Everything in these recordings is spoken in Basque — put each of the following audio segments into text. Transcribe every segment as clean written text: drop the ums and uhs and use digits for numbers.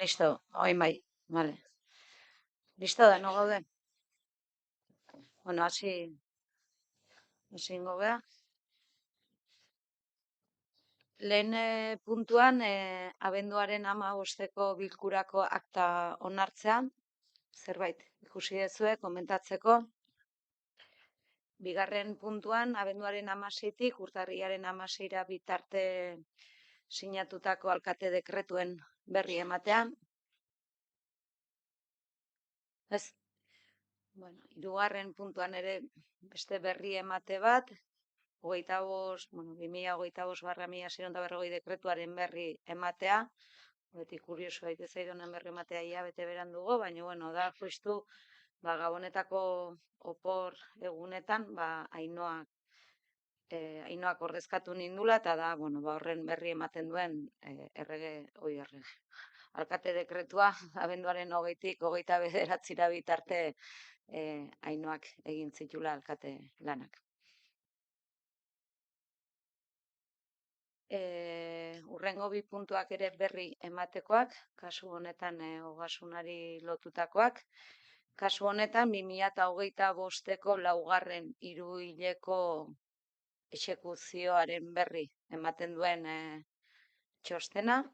Listo, oin bai, vale. Listo da, no gaude? Bueno, hasi ingo gea. Lehen puntuan, abenduaren 15-ko bilkurako akta onartzea, zerbait ikusi dezue, komentatzeko. Bigarren puntuan, abenduaren 16-tik urtarrilaren 16-ra bitarte sinatutako alkate dekretuen berri ematea. Ez? Bueno, hirugarren puntuan ere beste berri emate bat, 2025/1640 dekretuaren berri ematea. Beti kurioso daite zaidonen berri ematea hilabete berandugo, baina bueno, da justu Gabonetako opor egunetan, Ainoak ordezkatu nindula eta da, bueno, horren berri ematen duen alkate dekretua abenduaren 20-tik 29-ra bitarte Ainoak egin zitula alkate lanak. Urrengo bi puntuak ere berri ematekoak, kasu honetan ogasunari lotutakoak. Kasu honetan 2025-ko laugarren hiruhileko exekuzioaren berri ematen duen txostena.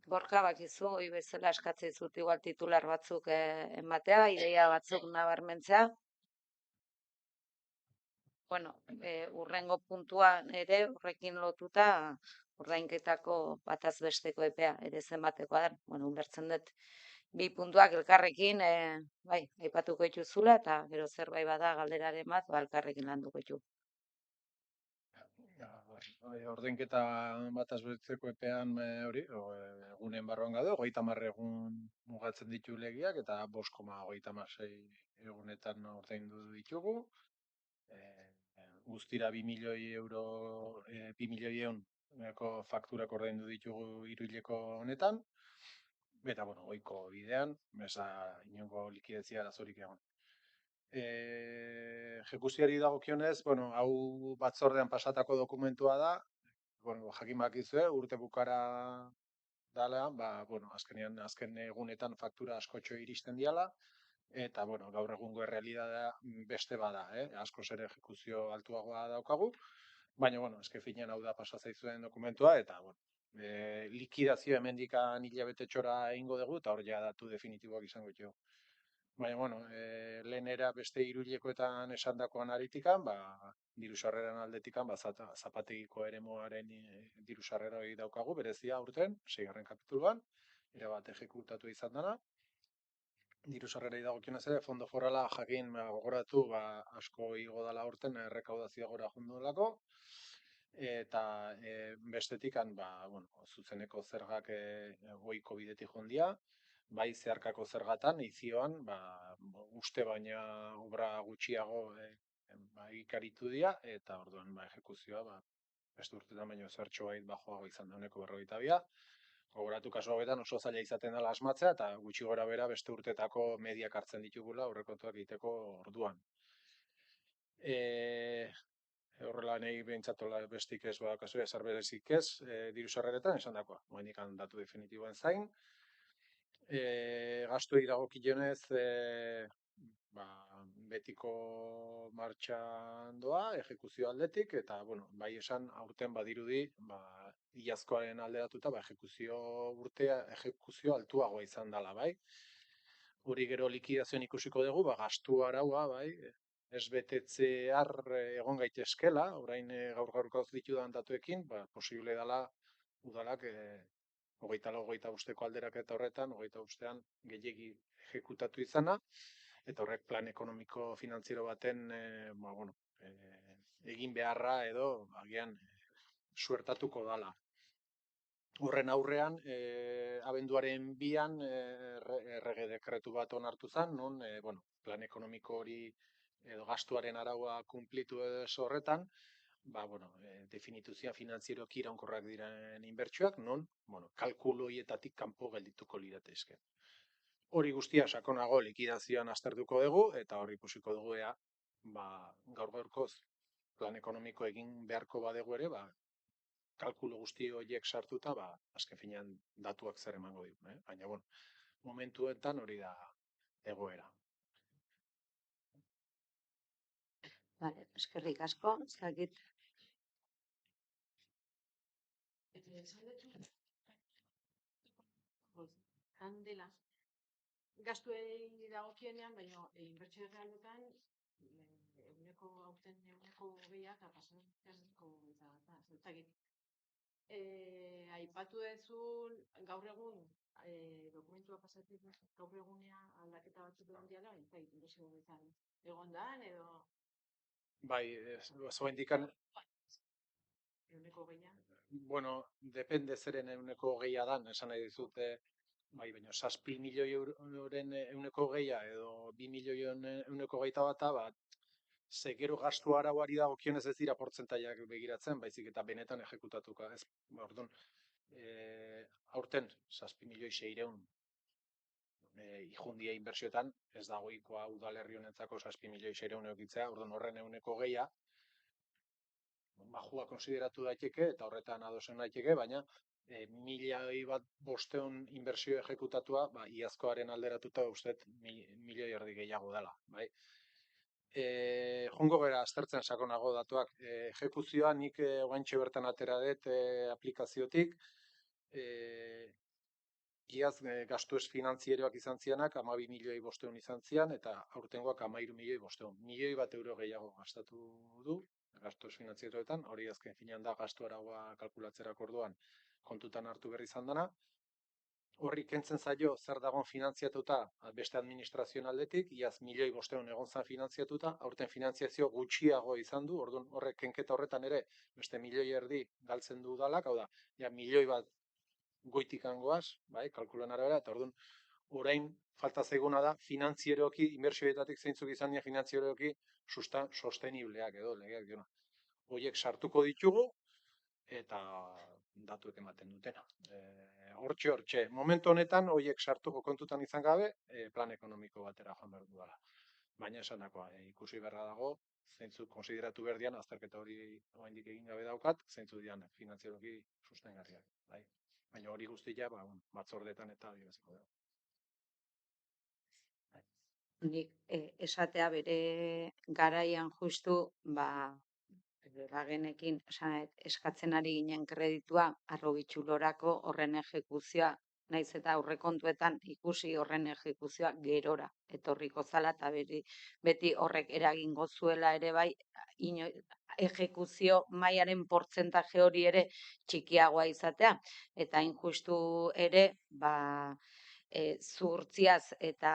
Gorka, bakizu, hori bezala eskatzen zut igual titular batzuk ematea, ideia batzuk nabarmentzea. Bueno, urrengo puntuan ere horrekin lotuta ordainketako bataz besteko epea ere zenbatekoa da. Bueno, ulertzen dut bi puntuak elkarrekin bai, aipatuko dituzula eta gero zerbait bada galderaren bat, elkarrekin landuko ditu. Ordainketa bataz besteko epean hori, egunen barruan gaude, 30 egun mugatzen ditu legiak eta 5,36 egunetan ordaindu ditugu. Guztira 2 milioi euro, 2 milioi euneko fakturak ordaindu ditugu hiruhileko honetan. Eta, bueno, ohiko bidean, mesa inongo likidezia arazorik egon. Ejekuzioari dagokionez, bueno, hau batzordean pasatako dokumentua da, bueno, jakin bakizue, urte bukara dala, bueno, azken egunetan faktura askotxo iristen diala, eta, bueno, gaur egungo errealitatea beste bada, askoz ere ejekuzio altuagoa daukagu, baina, bueno, finean hau da pasazaizuen dokumentua, eta, bueno, likidazio hemendikan hilabete txora egingo dugu, eta hor ja datu definitiboak izango ditugu. Baina, bueno, lehenera beste hiruhilekoetan esandakoan aritikan, diru sarreran aldetikan, zapategiko eremuaren diru sarrera hori daukagu, berezia aurten, 6. kapituluan, erabat ejekutatu izan dana. Diru sarrerei dagokionez ere, fondo forala jakin gogoratu, asko igo dala aurten errekaudazioa gora jundulako, eta bestetikan, bueno, zuzeneko zergak goiko bidetik jondia, bai zeharkako zergatan, izioan, uste baina obra gutxiago ikaritu dira, eta orduan ejekuzioa beste urtetan baino zertxo bait bajoago izan da 42. Gogoratu kasu hauetan oso zaila izaten dela asmatzea, eta gutxi gora bera beste urtetako mediak hartzen ditugula aurrekontuak egiteko orduan. Horrela nahi behintzatola bestik ez badakazu, ezer berezik ez, diru sarreretan esan dakoa, moenikan datu definitiboen zain. Gastuei dagokionez, betiko martxan doa, ejekuzio aldetik, eta, bueno, bai esan, aurten badirudi, iazkoaren alderatuta, ejekuzio altuagoa izan dela, bai. Hori gero likidazioan ikusiko dugu, gastu araua, bai, ez betetzear egon gaitezkela, orain gaur-gaurkoz ditudan datuekin, posible dela udalak 24ko alderaketa horretan, 25ean gehiegi ejekutatu izana, eta horrek plan ekonomiko finantziero baten egin beharra edo agian suertatuko dala. Horren aurrean, abenduaren 2an errege dekretu bat onartu zen, non plan ekonomiko hori edo gastuaren araua kunplitu edo ez horretan, definituzioa finantzieroki iraunkorrak diren inbertsioak, non kalkulu horietatik kanpo geldituko liratezke. Hori guztia sakonago likidazioan aztertuko dugu, eta hori ikusiko dugu ea, gaur-gaurkoz plan ekonomiko egin beharko badegu ere, kalkulu guzti horiek sartuta, ba, azken finean datuak zer emango ditu, baina, bueno, momentuetan hori da egoera. Vale, eskerrik asko, ez dakit. Handela. Gastuei dagokienean, baina inbertsio realetan aurten 20 eta pasatzeko ez dakit. Aipatu duzun gaur egun dokumentua pasatzen gaur egunea aldaketa batzuk egon diala, ez dakit inbertsio horretan egon dan edo Bai, zoa indikan, 20 bueno, depende zeren 20 dan, esan nahi dizute, bai, baina 7 milioi euroren 20 edo 2 milioion 21 bat, ze gero gastu arauari dagokionez ez dira portzentaiak begiratzen, baizik eta benetan ejekutatuka, ez, orduan, aurten 7 milioi 600 ijundia inbertsioetan, ez dagoikoa udalerri honentzako 7 milioi 600 eukitzea, orduan horren 20 bajua konsideratu daiteke, eta horretan adosen daiteke, baina milioi bat 500 inbertsio ejekutatua, ba, iazkoaren alderatuta ustet milioi erdi gehiago dela, bai. Jongo gara aztertzen sakonago datuak. Ejekuzioa nik guantxe bertan atera dut aplikaziotik, iaz gastu ez finantzieroak izan zianak 12 milioi 500 izan zian, eta aurtengoak 13 milioi 500. Milioi bat euro gehiago gastatu du, gastu ez finantzieroetan, hori azken finean da gastu araua kalkulatzerak orduan kontutan hartu berri izan dana. Horri kentzen zaio zer dagoen finantziatuta beste administrazioen aldetik, iaz milioi 500 egon zen finantziatuta, aurten finantziazio gutxiago izan du, orduan horrek kenketa horretan ere beste milioi erdi galtzen du udalak, hau da, ja milioi bat goitikangoaz, bai, kalkulan arabera, eta orduan orain falta zaiguna da finantzieroki, inbertsioetatik zeintzuk izan dira finantzieroki sostenibleak edo legeak diona. Horiek sartuko ditugu eta datuek ematen dutena. Hortxe, momentu honetan horiek sartuko kontutan izan gabe, plan ekonomiko batera joan behar dudala. Baina esandakoa, ikusi beharra dago, zeintzuk konsideratu behar dian, azterketa hori oraindik egin gabe daukat, zeintzuk dian finantzieroki sustengarriak, bai. Baina hori guztia, ba, batzordetan eta adieraziko da. Nik esatea bere garaian justu, bagenekin eskatzen ari ginen kreditua arrobitxulorako horren ejekuzioa, naiz eta aurrekontuetan ikusi horren ejekuzioa gerora etorriko zala, eta beti horrek eragingo zuela ere bai, ejekuzio mailaren portzentaje hori ere txikiagoa izatea, eta injustu ere, zuhurtziaz eta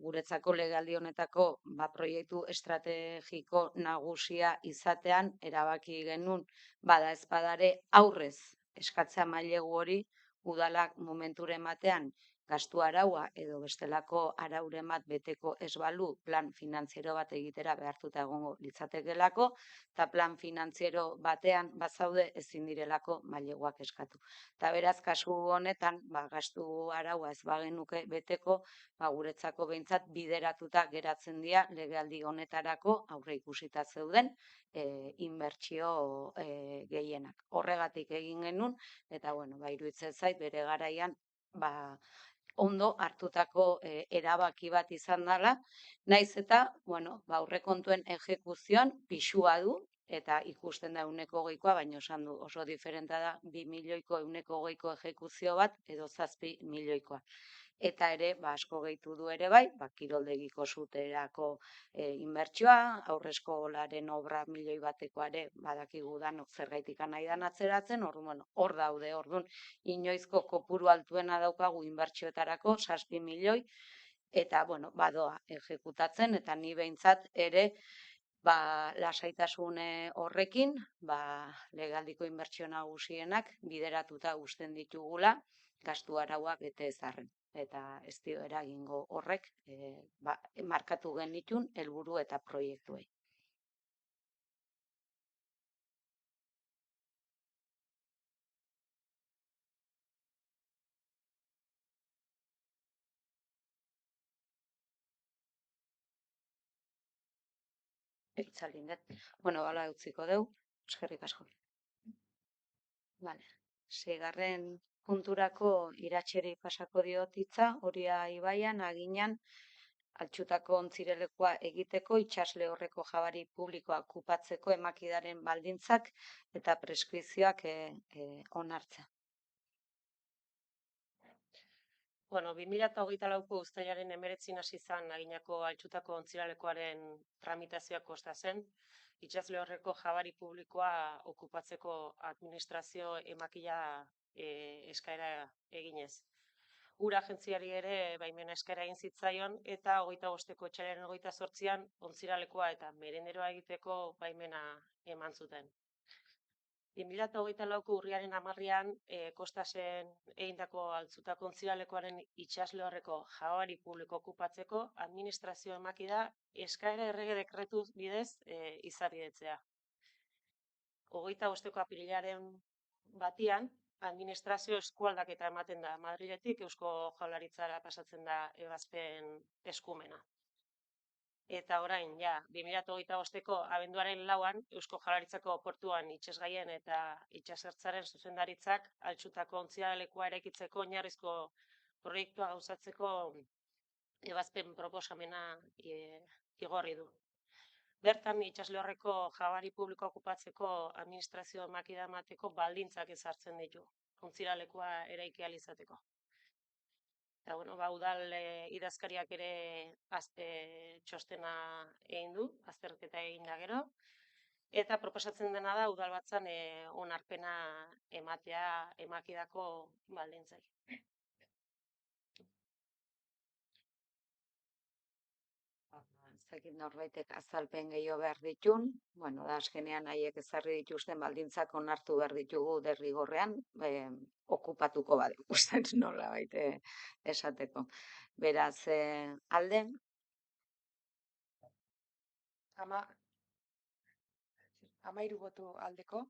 guretzako legealdi honetako proiektu estrategiko nagusia izatean erabaki genuen bada ezpadare aurrez eskatzea mailegu hori udalak momenturen batean gastu araua edo bestelako arauren bat beteko ez balu plan finantziero bat egitera behartuta egongo litzatekelako, eta plan finantziero batean bazaude ezin direlako maileguak eskatu. Eta beraz, kasu honetan, gastu araua ez bagenuke beteko, guretzako behintzat bideratuta geratzen dira legealdi honetarako aurre ikusita zeuden inbertsio gehienak. Horregatik egin genuen, eta iruditzen zait bere garaian ondo hartutako erabaki bat izan dela, naiz eta, aurrekontuen ejekuzioan pixua du, eta ikusten da 20%, baina esan du oso diferenta da 2 milioiko 20% ejekuzio bat edo 7 milioikoa. Eta ere, asko gehitu du ere bai, kiroldegiko zuterako inbertsioa, aurreskolaren obra 1 milioi batekoa ere, badakigu danok zergaitik nahi dan atzeratzen, hor daude, orduan, inoizko kopuru altuena daukagu inbertsioetarako, 7 milioi, eta, badoa ejekutatzen, eta ni behintzat ere, lasaitasun horrekin, legaldiko inbertsio nagusienak bideratuta uzten ditugula, gastu arauak bete ezarren. Eta ez dio eragingo horrek markatu genitun helburu eta proiektuei. Itzalin dut. Hala utziko dugu. Eskerrik asko. Vale. Seigarren punturako iratxeri pasako diot hitza, Oria ibaian aginan altxutako ontzirelekoa egiteko itsasle horreko jabari publikoa okupatzeko emakidaren baldintzak eta preskripzioak onartzea. Bueno, 2024ko uztailaren 19 hasi zen aginako altxutako ontziralekoaren tramitazioa kosta zen, itsasle horreko jabari publikoa okupatzeko administrazio emakila eskaera eginez. Ura agentziari ere baimena eskaera egin zitzaion eta 25ko otsailaren 28an ontziralekoa eta merenderoa egiteko baimena eman zuten. 2024ko urriaren 10an Kostasen egindako altxutako ontziralekoaren itsasle horreko jabari publiko okupatzeko administrazio emakida eskaera errege dekretuz bidez izapidetzea. 25ko apirilaren 1an administrazio eskualdaketa ematen da Madriletik Eusko Jaurlaritzara pasatzen da ebazpen eskumena. Eta orain, 2025ko abenduaren 4an, Eusko Jaurlaritzako portuan itsasgaien eta itsasertzaren zuzendaritzak altxutako ontziralekua eraikitzeko oinarrizko proiektua gauzatzeko ebazpen proposamena igorri du. Bertan, itsasle horreko jabari publikoa okupatzeko administrazio emakida emateko baldintzak ezartzen ditu, ontziralekua eraiki ahal izateko. Eta, udal idazkariak ere txostena egin du, azterketa egin da gero, eta proposatzen dena da udalbatzan onarpena ematea emakidako baldintzai. Zekit norbaitek azalpen gehiago behar ditun, da azkenean haiek ezarri dituzten baldintzak onartu behar ditugu derrigorrean, okupatuko badu, nola baite esateko. Beraz, alde? 13 boto aldeko.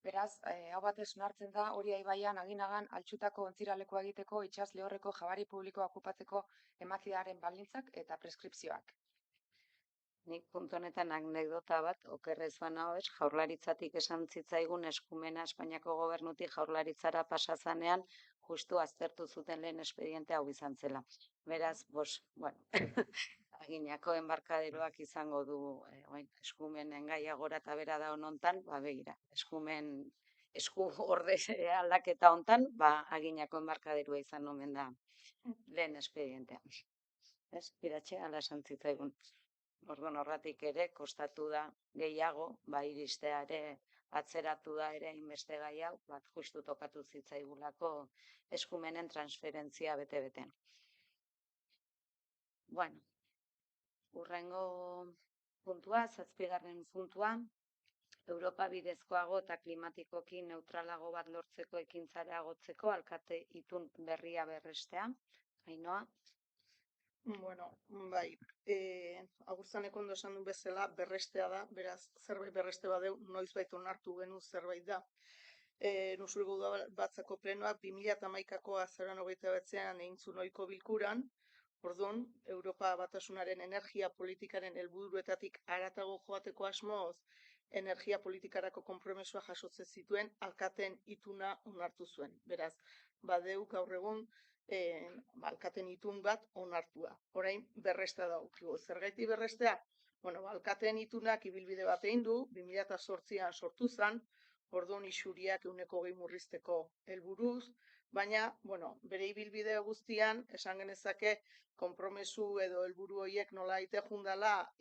Beraz, hau batez onartzen da Oria ibaian aginagan altxutako ontziralekoa egiteko itsasle horreko jabari publikoa okupatzeko emakidaren baldintzak eta preskripzioak. Nik puntu honetan anekdota bat, okerrez banago ez, Jaurlaritzatik esan zitzaigun eskumena Espainiako gobernutik Jaurlaritzara pasazanean justu aztertu zuten lehen espediente hau izan zela. Beraz, aginako enbarkaderoak izango du eskumenen gaia gora eta bera da honontan, begira, esku orde aldaketa hontan, aginako enbarkaderua izan omen da lehen espedientea. Ez, iratxe, ala esan zitzaigun. Orduan horratik ere, kostatu da gehiago, iristea ere, atzeratu da ere, inbeste gai hau, justu tokatu zitzaigulako eskumenen transferentzia bete-beten. Hurrengo puntua, 7. puntua, Europa bidezkoago eta klimatikoki neutralago bat lortzeko ekintzara agotzeko alkate itun berria berrestea. Ainhoa? Bai, Agurtzanek ondo esan du bezala berrestea da, beraz zerbait berreste badeu, noizbait onartu genu zerbait da. Nusulgo Udalbatzako plenoak 2011ko azaroan 29an egin zuen ohiko bilkuran, orduan, Europa Batasunaren energia politikaren helburuetatik haratago joateko asmoz, energia politikarako konpromesua jasotzen zituen alkateen ituna onartu zuen. Beraz, badeu gaur egun alkateen itun bat onartua. Orain berrestea daukagu. Zergaiti berrestea? Alkateen itunak ibilbide bat egin du, 2008an sortu zen, orduan isuriak 120 murrizteko helburuz, baina, bere ibilbide guztian, esan genezake, konpromesu edo helburu horiek nola aite jundala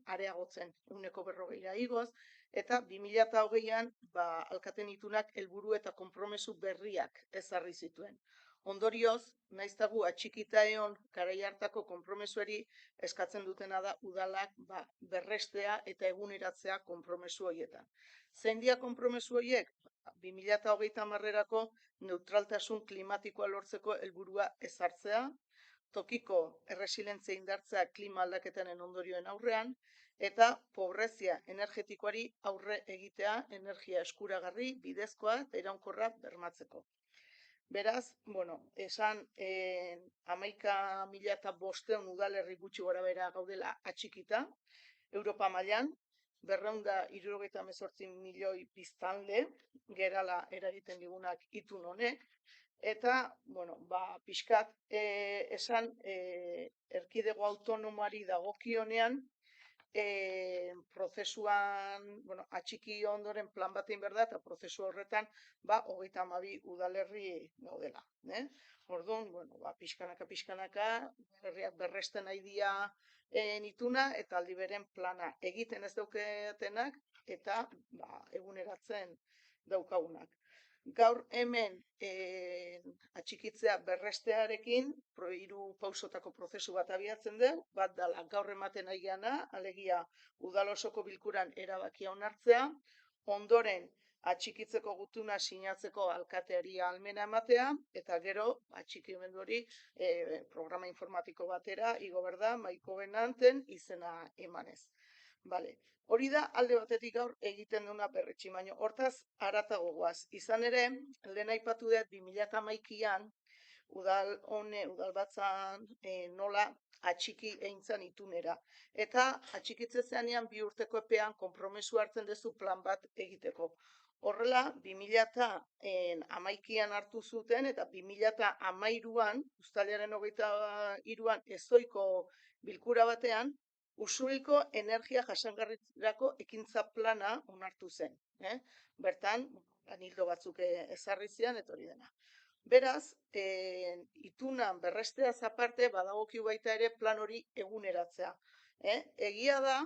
areagotzen 140 igoz, eta 2020an alkateen itunak helburu eta konpromesu berriak ezarri zituen. Ondorioz, naiztagu atxikita egon garai hartako konpromesuari eskatzen dutena da udalak berrestea eta eguneratzea konpromesu horietan. Zein dira konpromesu horiek? 2030erako neutraltasun klimatikoa lortzeko helburua ezartzea, tokiko erresilientzia indartzea klima aldaketaren ondorioen aurrean, eta pobrezia energetikoari aurre egitea energia eskuragarri, bidezkoa eta iraunkorra bermatzeko. Beraz, esan 11.500 udalerri gutxi gorabehera gaudela atxikita, Europa mailan, 278 milioi biztanle gerala eragiten digunak itun honek, eta, bueno, pixkat esan erkidego autonomoari dagokionean, prozesuan, bueno, atxiki ondoren plan bat egin behar da, eta prozesu horretan, 32 udalerri gaudela. Orduan, bueno, pixkanaka, herriak berresten nahi dira ituna, eta aldi beren plana egiten ez daukatenak, eta eguneratzen daukagunak. Gaur hemen atxikitzea berrestearekin, 3 pausotako prozesu bat abiatzen dugu, bat dela gaur ematen ari geana, alegia udal osoko bilkuran erabakia onartzea, ondoren atxikitzeko gutuna sinatzeko alkateari ahalmena ematea, eta gero atxikimendu hori programa informatiko batera igo behar da mahaiko benanten izena emanez. Bale. Hori da alde batetik gaur egiten duna berretsi, baina hortaz haratago goaz. Izan ere, lehen aipatu dut 2011an udalbatzan nola atxiki eintzan itunera. Eta atxikitze zeanean 2 urteko epean konpromesu hartzen duzu plan bat egiteko. Horrela, 2011an hartu zuten eta 2013an, uztailaren 23an ezoiko bilkura batean, Usuriko energia jasangarrirako ekintza plana onartu zen. Bertan, ildo batzuk ezarri zian eta hori dena. Beraz, itunan berresteaz aparte, badagokigu baita ere plan hori eguneratzea. Egia da,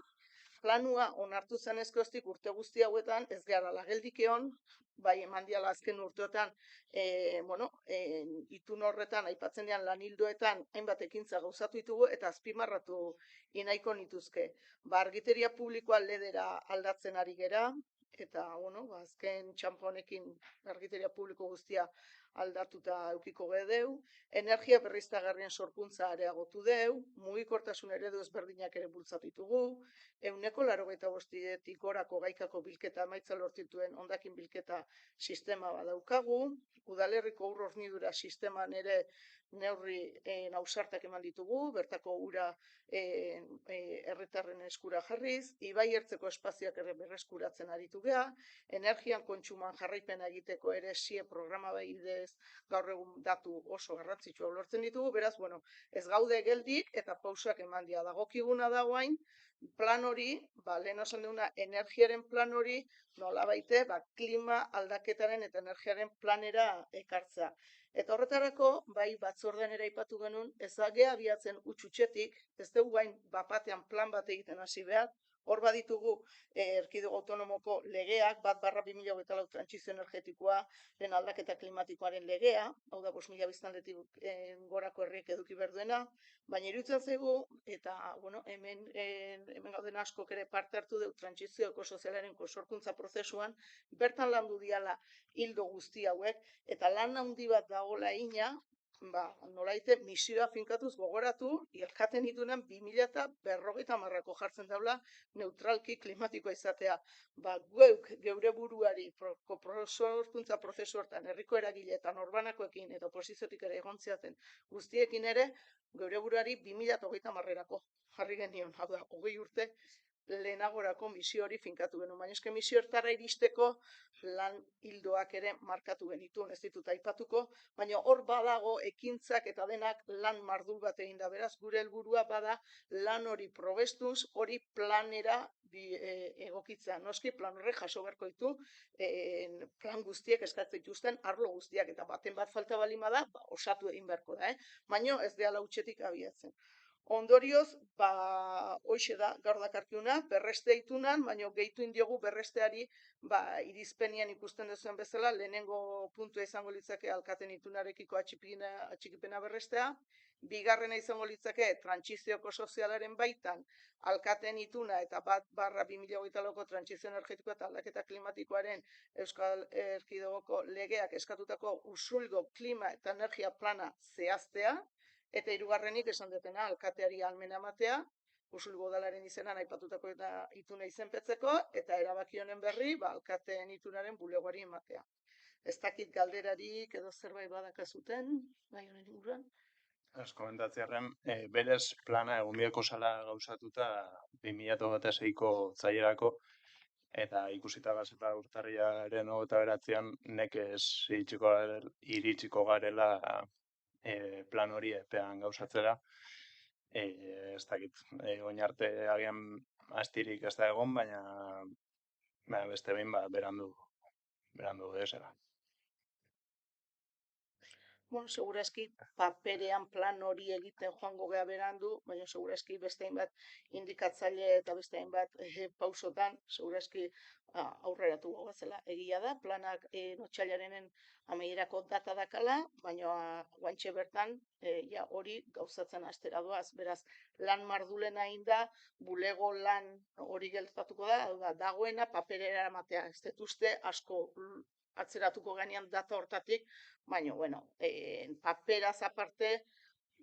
planua onartu zen ezkoztik urte guzti hauetan, ez gara geldik egon, bai eman diala azken urteotan, itun horretan, aipatzen dian lanildoetan, hainbat ekintza gauzatu ditugu, eta azpimarratu inaiko nituzke. Argiteria publikoa ledera aldatzen ari gera, eta, azken txampo honekin argiteria publiko guztia aldatuta eukiko gedeu, energia berriztagarrien sorkuntza areagotu deu, mugikortasun eredu ezberdinak ere bultzatu ditugu, 85% gorako gaikako bilketa emaitza lortituen hondakin bilketa sistema badaukagu, udalerriko ur hornidura sisteman ere neurri ausartak eman ditugu, bertako ura herritarren eskura jarriz, ibai ertzeko espazioak ere berreskuratzen aritu geha, energian kontsuman jarraipena egiteko ere SIE programa bidez gaur egun datu oso garrantzitsua lortzen ditugu, beraz, ez gaude geldik eta pausak eman dira. Dagokiguna da orain, plan hori, lehen esan duguna energiaren plan hori, nolabaite, klima aldaketaren eta energiaren planera ekartzea. Eta horretarako, bai batzordean ere aipatu genuen, ez gea abiatzen utxutxetik, ez dugu bain bapatean plan bat egiten hasi behar, hor baditugu erkidego autonomoko legeak, 1/2024 trantsizio energetikoa, lehen aldaketa klimatikoaren legea, hau da 5.000 biztanletik gorako herriek eduki behar duena, baina iruditzen zaigu, eta hemen gauden askok ere parte hartu dugu trantsizioko sozialaren sorkuntza prozesuan, bertan landu diala hildo guzti hauek, eta lan handi bat dagoela ina, nolaite misioa finkatuz gogoratu, irkaten itunan 2050ko jartzen daula neutralki klimatikoa izatea. Geure buruari sorkuntza prozesu hortan herriko eragile eta norbanakoekin eta oposiziotik ere egon ziaten guztiekin ere, geure buruari 2030ko jarri genion, hau da, 20 urte lehenagorako misio hori finkatu genuen, baina eske misio hortara iristeko lan hildoak ere markatu genituen, ez ditut aipatuko, baina hor badago ekintzak eta denak lan mardul bat egin da, beraz, gure helburua bada lan hori probestuz, hori planera egokitzea. Noski, plan horrek jaso beharko ditu, plan guztiek eskatzen dituzten arlo guztiak, eta baten bat falta balin bada, osatu egin beharko da, baina ez dela hutsetik abiatzen. Ondorioz, hoxe da, gaur dakarkiuna, berreste itunan, baina gehitu indiogu berresteari, irizpenian ikusten duzuen bezala, lehenengo puntua izango litzake alkaten itunarekiko atxikipena berrestea, bigarrena izango litzake trantsizioko sozialaren baitan, alkaten ituna eta 1/2024ko trantsizio energetikoa eta aldaketa klimatikoaren Euskal Erkidegoko legeak eskatutako usulgo klima eta energia plana zehaztea, eta hirugarrenik esan dutena alkateari ahalmena ematea, Usulgo udalaren izenan aipatutako eta ituna izenpetzeko, eta erabaki honen berri, alkateen itunaren bulegoari ematea. Ez dakit galderarik edo zerbait badakazuten, bai honen inguruan. Ez komentatzearen, berez plana egun bieko zala gauzatuta 2026ko otsailerako, eta ikusita gazeta urtarrilaren 29an nekez iritsiko garela plan hori epean gauzatzera. Ez dakit, orain arte agian astirik ez da egon, baina beste behin berandu desera. Bueno, segurazki paperean plan hori egiten joango gea berandu, baina segurazki beste hainbat indikatzaile eta beste hainbat pausotan, segurazki aurreratu goazela. Egia da, planak otsailaren amaierako data dakala, baina guantxe bertan ja hori gauzatzen hastera doaz. Beraz, lan mardulena da, bulego lan hori gertatuko da, dagoena paperera ematea. Ez dut uste asko atzeratuko ganean data hortatik, baina, bueno, paperaz aparte,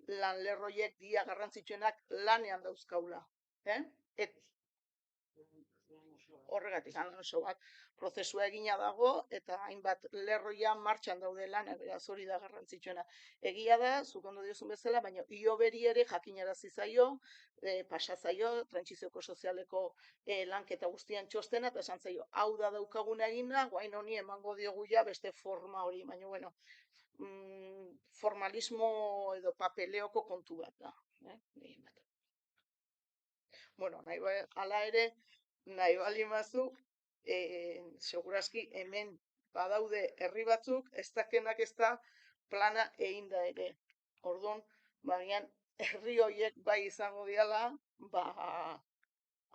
lan lerroiek dia garrantzitsuenak lanean dauzkaula. Horregatik, oso bat, prozesua egina dago, eta hainbat lerroia martxan daude lan, beraz hori da garrantzitsuena. Egia da, zuk ondo diozun bezala, baina ioberi ere jakinarazi zaio, pasa zaio, trantsizioko sozialeko lanketa guztian txostena, eta esan zaio, hau da daukaguna eginda, guain honi emango diogu ja beste forma hori, baina bueno, formalismo edo papeleoko kontu bat da. Bueno, hala ere, nahi bali mazu, segurazki hemen badaude herri batzuk, ez dakenak ez da plana egin da ere. Orduan, bagian herri horiek bai izango diala,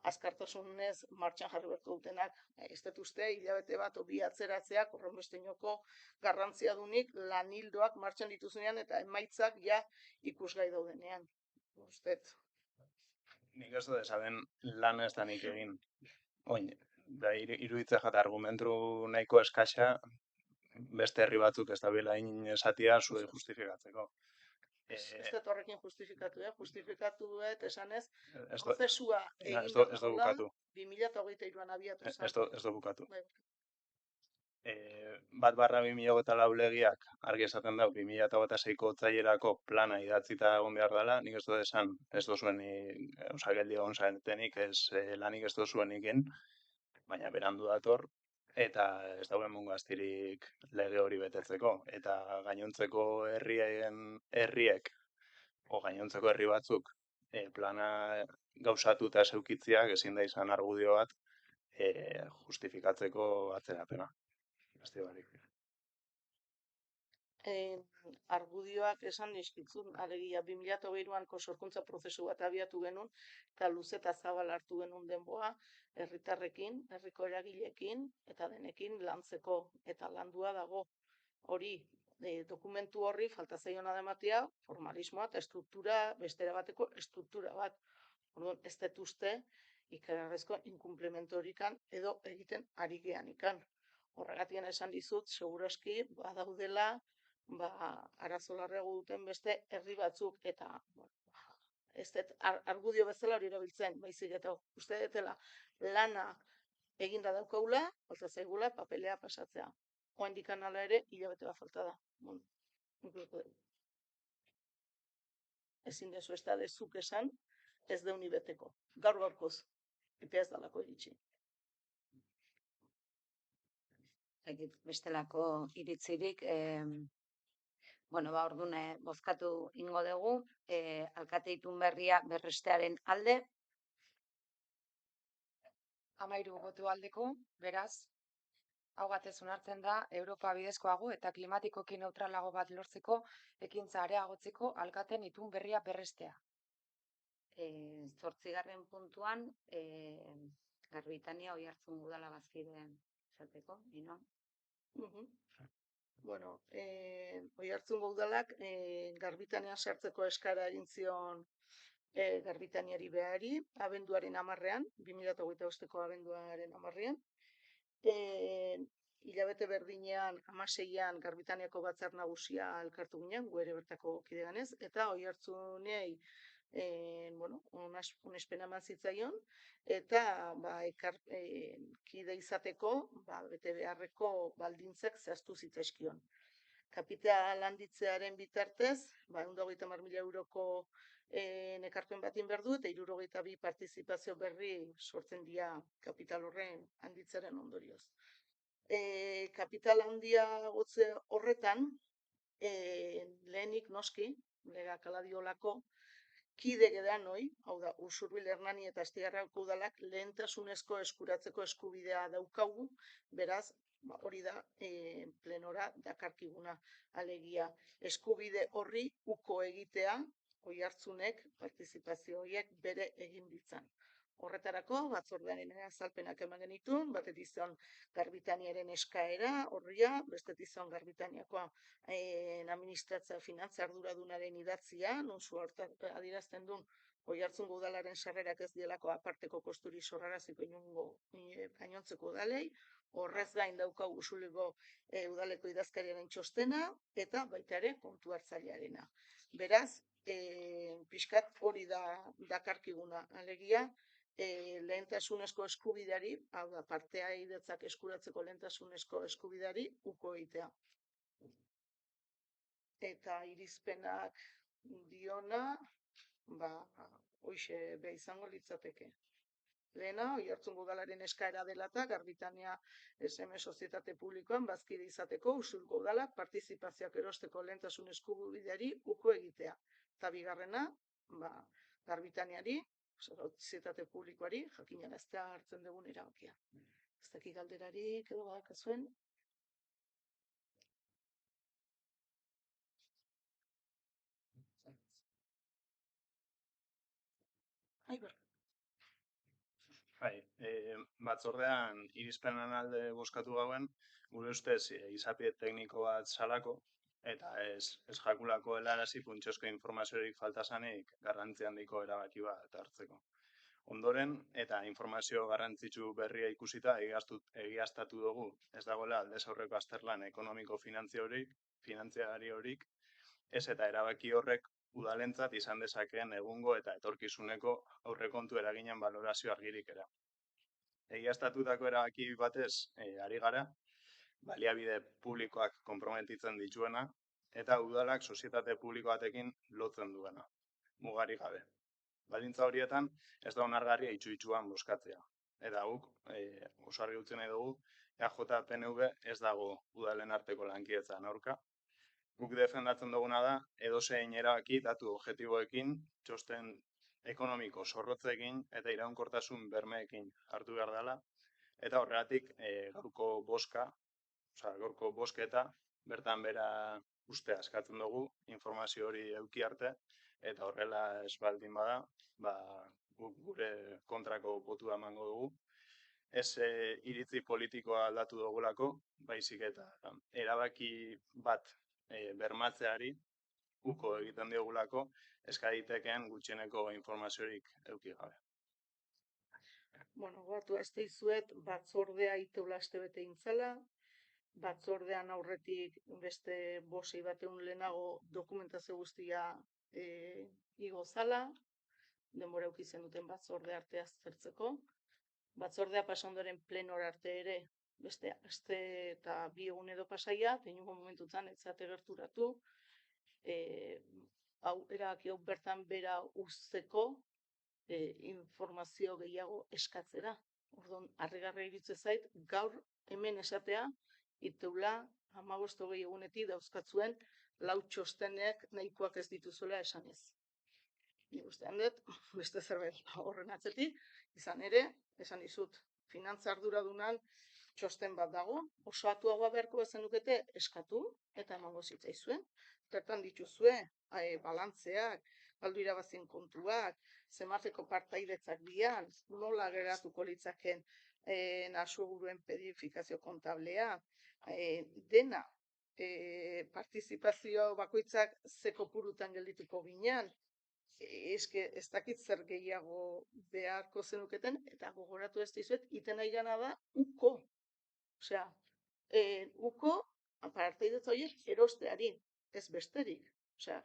azkartasunez martxan jarri bertu dutenak, ez dut uste, hilabete bat obi atzeratzeak horrenbesteinoko garrantzia dunik lan hildoak martxan dituzunean eta emaitzak ja ikusgai daudenean. Ustet. Nik ez dut esaten lan ez da nik egin. Oin, da iruditzen jata argumentu nahiko eskaxa, beste herri batzuk ez da bilain esatia zure justifikatzeko. Ez dut horrekin justifikatu, justifikatu dut esanez, prozesua egin da 2023an abiatu zen. Ez dut bukatu. 1/2024 legeak argi esaten dau 2026ko otsailerako plana idatzita egon behar dela, nik ez dut esan, ez duzuen geldi egon zaretenik, lanik ez duzuen egin, baina berandu dator, eta ez dauen mungo astirik lege hori betetzeko. Eta gainontzeko herriek, o gainontzeko herri batzuk, plana gauzatuta zeukitziak ezin da izan argudio bat justifikatzeko atzerapena. Argudioak esan dizkitzun, alegia 2023ko sorkuntza prozesu bat abiatu genuen, eta luze eta zabal hartu genuen denboa, herritarrekin, herriko eragileekin, eta denekin lantzeko, eta landua dago hori, dokumentu horri falta zaiona da ematea, formalismoa eta estruktura, bestera bateko estruktura bat. Orduan, ez dut uste, ikararrezko inkumplementu horikan, edo egiten ari gean ikan. Horregatik esan dizut, segurazki badaudela arazo larriago duten beste herri batzuk, eta ez dut argudio bezala hori erabiltzen, baizik eta uste dutela lana eginda daukagula, falta zaigula papelea pasatzea. Oraindik hala ere, hilabete bat falta da. Ezin dezu ez da dezuk esan, ez deuni beteko. Gaur gaurkoz, epea ez dalako iritsi. Bestelako iritzirik, orduan bozkatu ingo dugu, alkate itun berria berrestearen alde. 13 boto aldeko, beraz, hau batez onartzen da, Europa bidezkoago eta klimatikoki neutralago bat lortzeko ekintza areagotzeko alkateen itun berria berrestea. 8. puntuan, Garbitania Oiartzun udala bazkideen esateko, ino? Bueno, Oiartzungo udalak Garbitanean sartzeko eskara egin zion Garbitaniari behari, abenduaren 10ean, 2025ko abenduaren 10ean. Hilabete berdinean, 16ean Garbitaniako batzar nagusia elkartu ginen, gu ere bertako kide ganez, eta Oiartzunei onespena eman zitzaion, eta kide izateko bete beharreko baldintzak zehaztu zitzaizkion. kapital handitzearen bitartez, 130.000 euroko ekarpen bat egin behar du, eta 62 partizipazio berri sortzen dira kapital horren handitzearen ondorioz. Kapital handia gotze horretan, lehenik noski, legak hala diolako, kide gedanoi, hau da, Usurbil, Hernani eta Astigarragako udalak lehentasunezko eskuratzeko eskubidea daukagu, beraz, hori da plenora dakarkiguna, alegia eskubide horri uko egitea, Oiartzunek partizipazio horiek bere egin ditzan. Horretarako, batzordearen azalpenak eman genituen, batetik izan Garbitaniaren eskaera horria, bestetik izan Garbitaniakoa administratza finantza arduradunaren idatzia, non zu adierazten duen Oiartzungo udalaren sarrerak ez dielako aparteko kosturi sorraraziko inungo gainontzeko udalei, horrez gain daukagu Usuliko udaleko idazkariaren txostena, eta baita ere kontu hartzailearena. Beraz, pixkat hori da dakarkiguna, alegia, lehentasunezko eskubideari, hau da, partea idetzak eskuratzeko lehentasunezko eskubideari uko egitea. Eta irizpenak diona, hoixe be izango litzateke. Lehena, Oiartzungo udalaren eskaera dela eta Garbitania SM Sozietate Publikoan bazkide izateko Usurko udalak partizipazioak erosteko lehentasun eskubideari uko egitea. Eta bigarrena, Garbitaniari, Sozietate Publikoari, jakinaraztea hartzen dugun erabakia. Ez dakik galderarik edo badakazuen. Batzordean irizpenen alde bozkatu gauen, gure ustez izapide tekniko bat salako, eta ez jakulako helarazi funtsezko informaziorik falta zanik garrantzi handiko erabaki bat hartzeko. Ondoren, eta informazio garrantzitsu berria ikusita egiaztatu dugu, ez dagoela aldez aurreko azterlan ekonomiko-finantziari horik, ez eta erabaki horrek udalentzat izan dezakeen egungo eta etorkizuneko aurrekontu eraginen balorazio argirik era. Egiaztatutako erabaki batez ari gara, baliabide publikoak konprometitzen dituena, eta udalak sozietate publiko batekin lotzen duena, mugari gabe. Baldintza horietan ez da onargarria itxu-itxuan bozkatzea. Eta guk, oso argi utzi nahi dugu, EAJ-PNV ez dago udalen arteko lankidetzan aurka. Guk defendatzen duguna da, edozein erabaki datu objektiboekin, txosten ekonomiko zorrotzekin eta iraunkortasun bermeekin hartu behar dela. Eta horregatik gaurko bosketa bertan bera ustea eskatzen dugu, informazio hori eduki arte, eta horrela ez baldin bada, gure kontrako botua emango dugu. Ez iritzi politikoa aldatu dugulako, baizik eta erabaki bat bermatzeari uko egiten diogulako, eskaditekeen gutxieneko informaziorik eduki gabe. Batu azte izuet, batzordea iteula astebete intzala, batzordean aurretik beste bosei bateun lehenago dokumentazio guztia igo zala, denbora eukitzen duten batzorde arte aztertzeko. Batzordea pasondoren plenora arte ere, beste aste eta 2 egun edo pasaia, tenuko momentutan ez zate gerturatu, erabaki hau bertan bera uzteko informazio gehiago eskatzera. Orduan, harrigarria iruditzen zait, gaur hemen esatea, iteula 15-20 egunetik dauzkatzuen 4 txostenek nahikoak ez dituzuela esanez. Nik ustean dut, beste zerbait horren atzetik, izan ere, esan dizut, finantza arduradunan txosten bat dago, oso atuagoa beharko zenukete eskatu, eta emango zitzaizuen. Bertan dituzue, balantzeak, galdu irabazien kontuak, zenbateko partaidetzak dian, nola geratuko litzaken aseguruen pedifikazio kontablea, dena, partizipazio bakoitzak ze kopurutan geldituko ginean, ez dakit zer gehiago beharko zenuketen, eta gogoratu ez dizuet, iten nahi gana da, uko. Osea, uko, partaidetza horiek erosteari, ez besterik. Osea,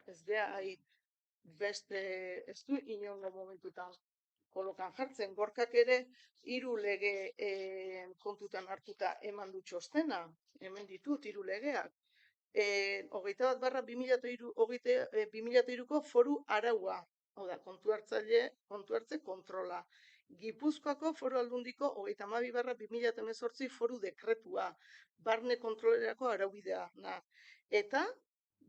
ez du inongo momentutan kolokan jartzen. Gorkak ere, 3 lege kontutan hartuta eman du txostena. Hemen ditut 3 legeak. 21/2003ko foru araua, hau da, kontu hartze kontrola. Gipuzkoako foru aldundiko 32/2018 foru dekretua, barne kontrolerako araubidea. Eta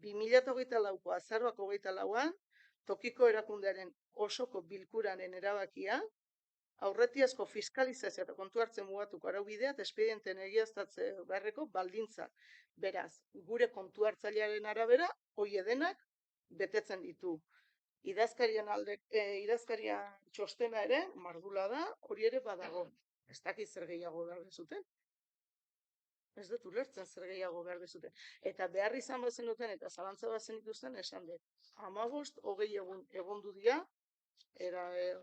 2024ko azaroak 24an, tokiko erakundearen osoko bilkuraren erabakia, aurretiazko fiskalizazio eta kontu hartzen mugatuko araubidea eta espedienten egiaztatze beharreko baldintzak. Beraz, gure kontu hartzailearen arabera, hoi denak betetzen ditu. Idazkarian txostena ere, mardula da, hori ere badago. Ez dakit zer gehiago behar dezuten. Ez dut ulertzen zer gehiago behar dezuten. Eta behar izan bazen duten eta zalantza bazen dituzten esan dut. 15-20 egondu dira,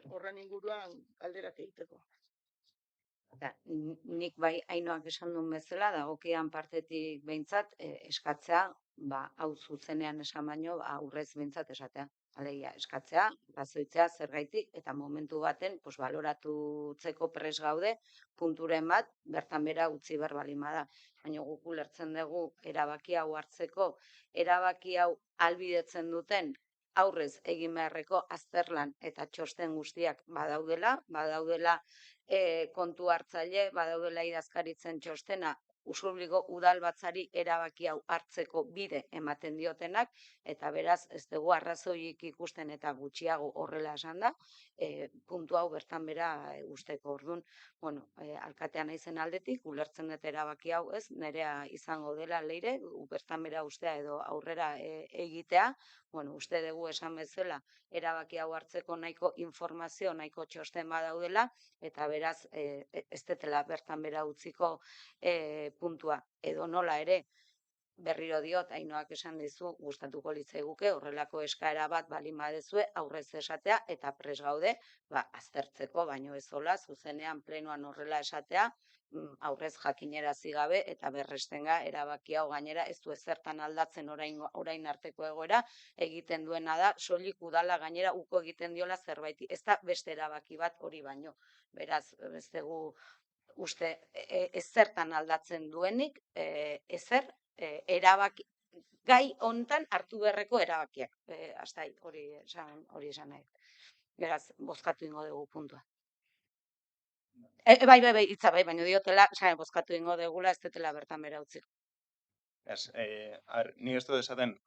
horren inguruan galderak egiteko. Nik bai Ainoak esan duen bezala, dagokian partetik behintzat eskatzea, hau zuzenean esan baino, aurrez behintzat esatea. Alegia, eskatzea, razoitzea zergaitik, eta momentu baten baloratutzeko pres gaude, punturen bat, bertan bera utzi behar balima da. Baina guk ulertzen dugu erabaki hau hartzeko, erabaki hau ahalbidetzen duten aurrez egin beharreko azterlan eta txosten guztiak badaudela kontu hartzaile, badaudela idazkaritzen txostena, Usurbiliko udalbatzari erabaki hau hartzeko bide ematen diotenak, eta beraz ez dugu arrazoik ikusten eta gutxiago horrela esan da, puntu hau bertan bera usteko. Orduan, alkatea naizen aldetik, ulertzen dut erabaki hau ez, nerea izango dela leire, bertan bera ustea edo aurrera egitea, uste dugu esan bezala, erabaki hau hartzeko nahiko informazio, nahiko txosten badaudela, eta beraz ez detela bertan bera utziko puntua. Edo nola ere, berriro diot, Ainoak esan dizu, gustatuko litzaiguke horrelako eskaera bat balin badezue aurrez esatea eta pres gaude aztertzeko, baino ez hola, zuzenean plenoan horrela esatea, aurrez jakinerazi gabe eta berrestenga erabaki hau gainera ez du ezertan aldatzen orain arteko egoera, egiten duena da, soilik udala gainera uko egiten diola zerbait, ez da beste erabaki bat hori baino. Beraz, ez dugu uste ezertan aldatzen duenik, ezer erabaki, gai hontan hartu beharreko erabakiak. Hasta hori esan nahi. Beraz, bozkatu ingo dugu puntua. Bai, baina diotela, bozkatu ingo dugula, ez detela bertan bera utziko. Ni ez dut esaten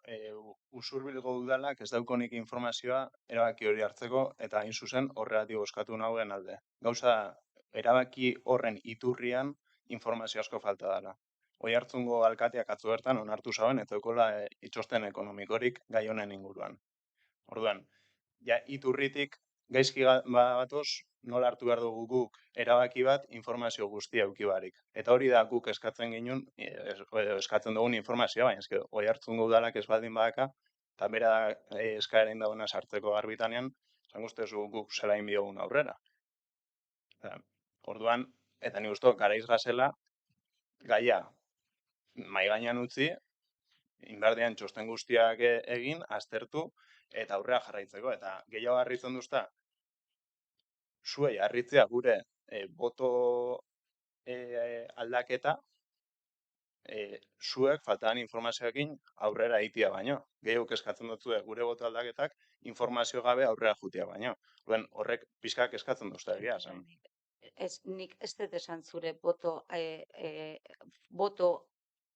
Usurbilgo udalak ez daukonik informazioa erabaki hori hartzeko eta hain zuzen horregatik bozkatu nauen alde. Gauza erabaki horren iturrian informazio asko falta dela. Oiartzungo alkateak atzo bertan onartu zauen eta eukola itxosten ekonomikorik gai honen inguruan. Orduan, iturritik gaizki batoz, nola hartu behar dugu guk erabaki bat informazio guztia eukibarik. Eta hori da guk eskatzen ginen, eskatzen dugun informazioa, baina Oiartzungo udalak ez baldin badaka, eta bera eskaeren dagoena sartzeko garbitanean, zan guztezu guk zela inbiogun aurrera. Orduan, eta ni guztu, garaiz gazela, gaia mai gainean utzi, inberdian txosten guztiak egin, aztertu, eta aurrea jarraitzeko. Eta gehiago harritzen duzta, zuei harritzea gure boto aldaketa, zuek faltan informazioekin aurrera egitea baino. Gehiago eskatzen dutzu gure boto aldaketak informazio gabe aurrera jutia baino. Horrek pixkak eskatzen duzta egia, zen. Nik ez dut esan zure boto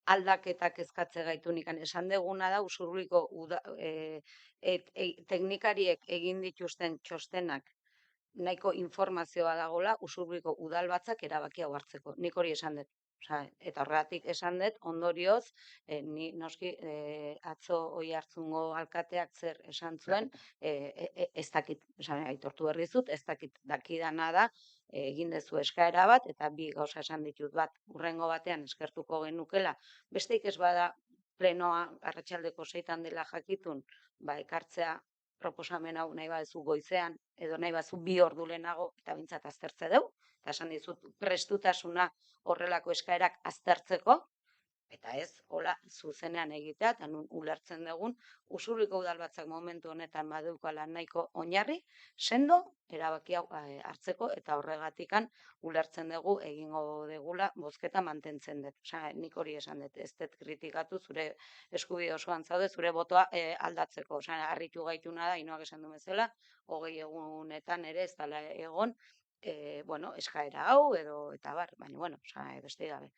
aldaketak eskatze gaitu nikan. Esan deguna da, Usurbiliko teknikariek egin dituzten txostenak nahiko informazioa dagoela Usurbiliko udalbatzak erabaki hau hartzeko. Nik hori esan dut. Eta horregatik esan dut, ondorioz, ni noski atzo Oiartzungo alkateak zer esan zuen, ez dakit, aitortu berri dizut, ez dakit dakidana da, egin dezu eskaera bat, eta bi gauza esan ditut bat, hurrengo batean eskertuko genukela, besteik ez bada plenoa arratsaldeko 6 dela jakitun, ekartzea proposamen hau nahi baduzu goizean, edo nahi baduzu 2 ordu lehenago, eta bintzat aztertze dugu, eta esan dizut prestutasuna horrelako eskaerak aztertzeko, Eta ez, hola, zuzenean egitea, eta nun ulertzen dugun, Usurbilko udalbatzak momentu honetan badeukala nahiko oinarri, sendo, erabaki hau hartzeko, eta horregatikan ulertzen dugu egingo degula bozketa mantentzen dut. Osea, nik hori esan dut, ez dut kritikatu zure eskubide osoan zaude, zure botoa aldatzeko. Osea, harritu gaituna da, inoak esan du bezala, 20 egunetan ere ez dela egon, bueno, eskaera hau, edo, eta bar, baina, bueno, osea, beste gabe.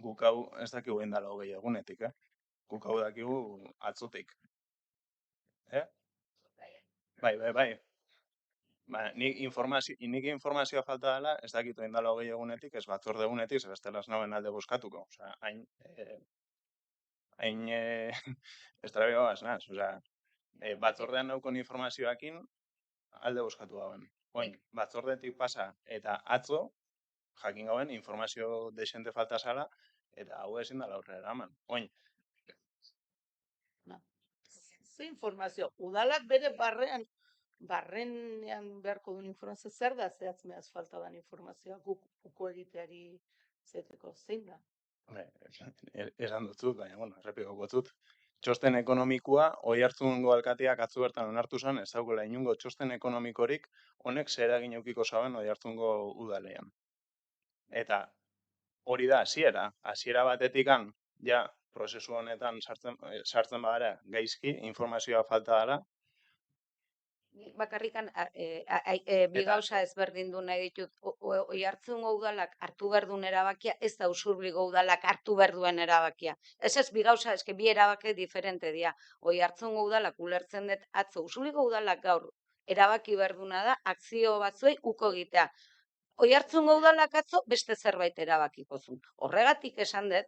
Guk hau ez dakigu indala 20 egunetik, Guk hau dakigu atzotik. Bai. Ba, nik informazioa falta dela, ez dakitu indala 20 egunetik, ez batzorde egunetik, ez bestela ez nauen alde bozkatuko. Osea, hain estrabioaz naz. Osea, batzordean naukon informazioakin alde bozkatu gauen. Oin, batzordetik pasa eta atzo, jakin gauen informazio desente falta zala, eta hau ezin dela aurrera eraman. Oin, Ze informazio, udalak bere barrenean beharko duen informazio, zer da zehatz mehaz falta dan informazioa guk uko egiteari zeteko, zein da? esan dutzut, baina, bueno, errepiko gotzut. Txosten ekonomikoa, Oiartzungo alkateak atzo bertan onartu zen, ez daukela inungo txosten ekonomikorik, honek zer eragin edukiko zaben Oiartzungo udalean. Eta hori da hasiera batetikan, ja, prozesu honetan sartzen badara gaizki, informazioa falta dela. Bakarrikan bi gauza ezberdindu nahi ditut. Oiartzungo udalak hartu behar duen erabakia, ez da Usurbilgo udalak hartu behar duen erabakia. Ez bi gauza, eske bi erabaki diferente dira. Oiartzungo udalak ulertzen dut atzo. Usurbilgo udalak gaur erabaki behar duena da akzio batzuei uko egitea. Oiartzungo udalak atzo beste zerbait erabakiko zuen. Horregatik esan dut,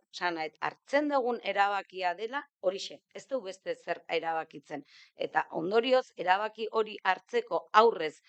hartzen dugun erabakia dela horixe, ez du beste zer erabakitzen. Eta ondorioz, erabaki hori hartzeko aurrez,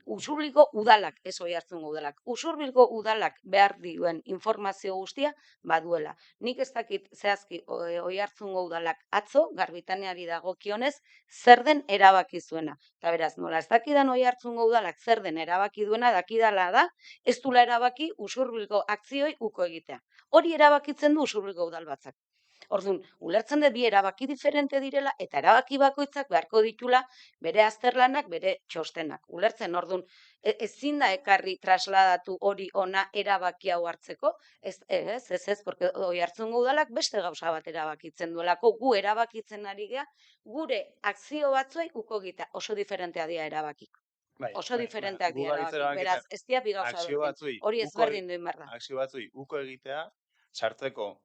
Usurbilgo udalak, ez Oiartzungo udalak, Usurbilgo udalak behar duen informazio guztia baduela. Nik ez dakit zehazki Oiartzungo udalak atzo, Garbitaneari dagokionez, zer den erabaki zuena. Eta beraz, nola ez dakidan Oiartzungo udalak zer den erabaki duena, dakidala da, ez dula erabaki Usurbilgo akzioi uko egitea. Hori erabakitzen du Usurbilgo udalbatzak. Orduan, ulertzen dut bi erabaki diferente direla eta erabaki bakoitzak beharko ditula bere azterlanak, bere txostenak. Ulertzen, orduan, ezin da ekarri trasladatu hori ona erabaki hau hartzeko, ez, porque Oiartzungo udalak beste gauza bat erabakitzen duelako, gu erabakitzen ari gea, gure akzio batzuei uko egitea, oso diferentea dira erabakik. Oso diferenteak dira erabakik, beraz, ez dira bi gauza berdin. Hori ezberdin duen behar da. Akzio batzui uko egitea, sartzeko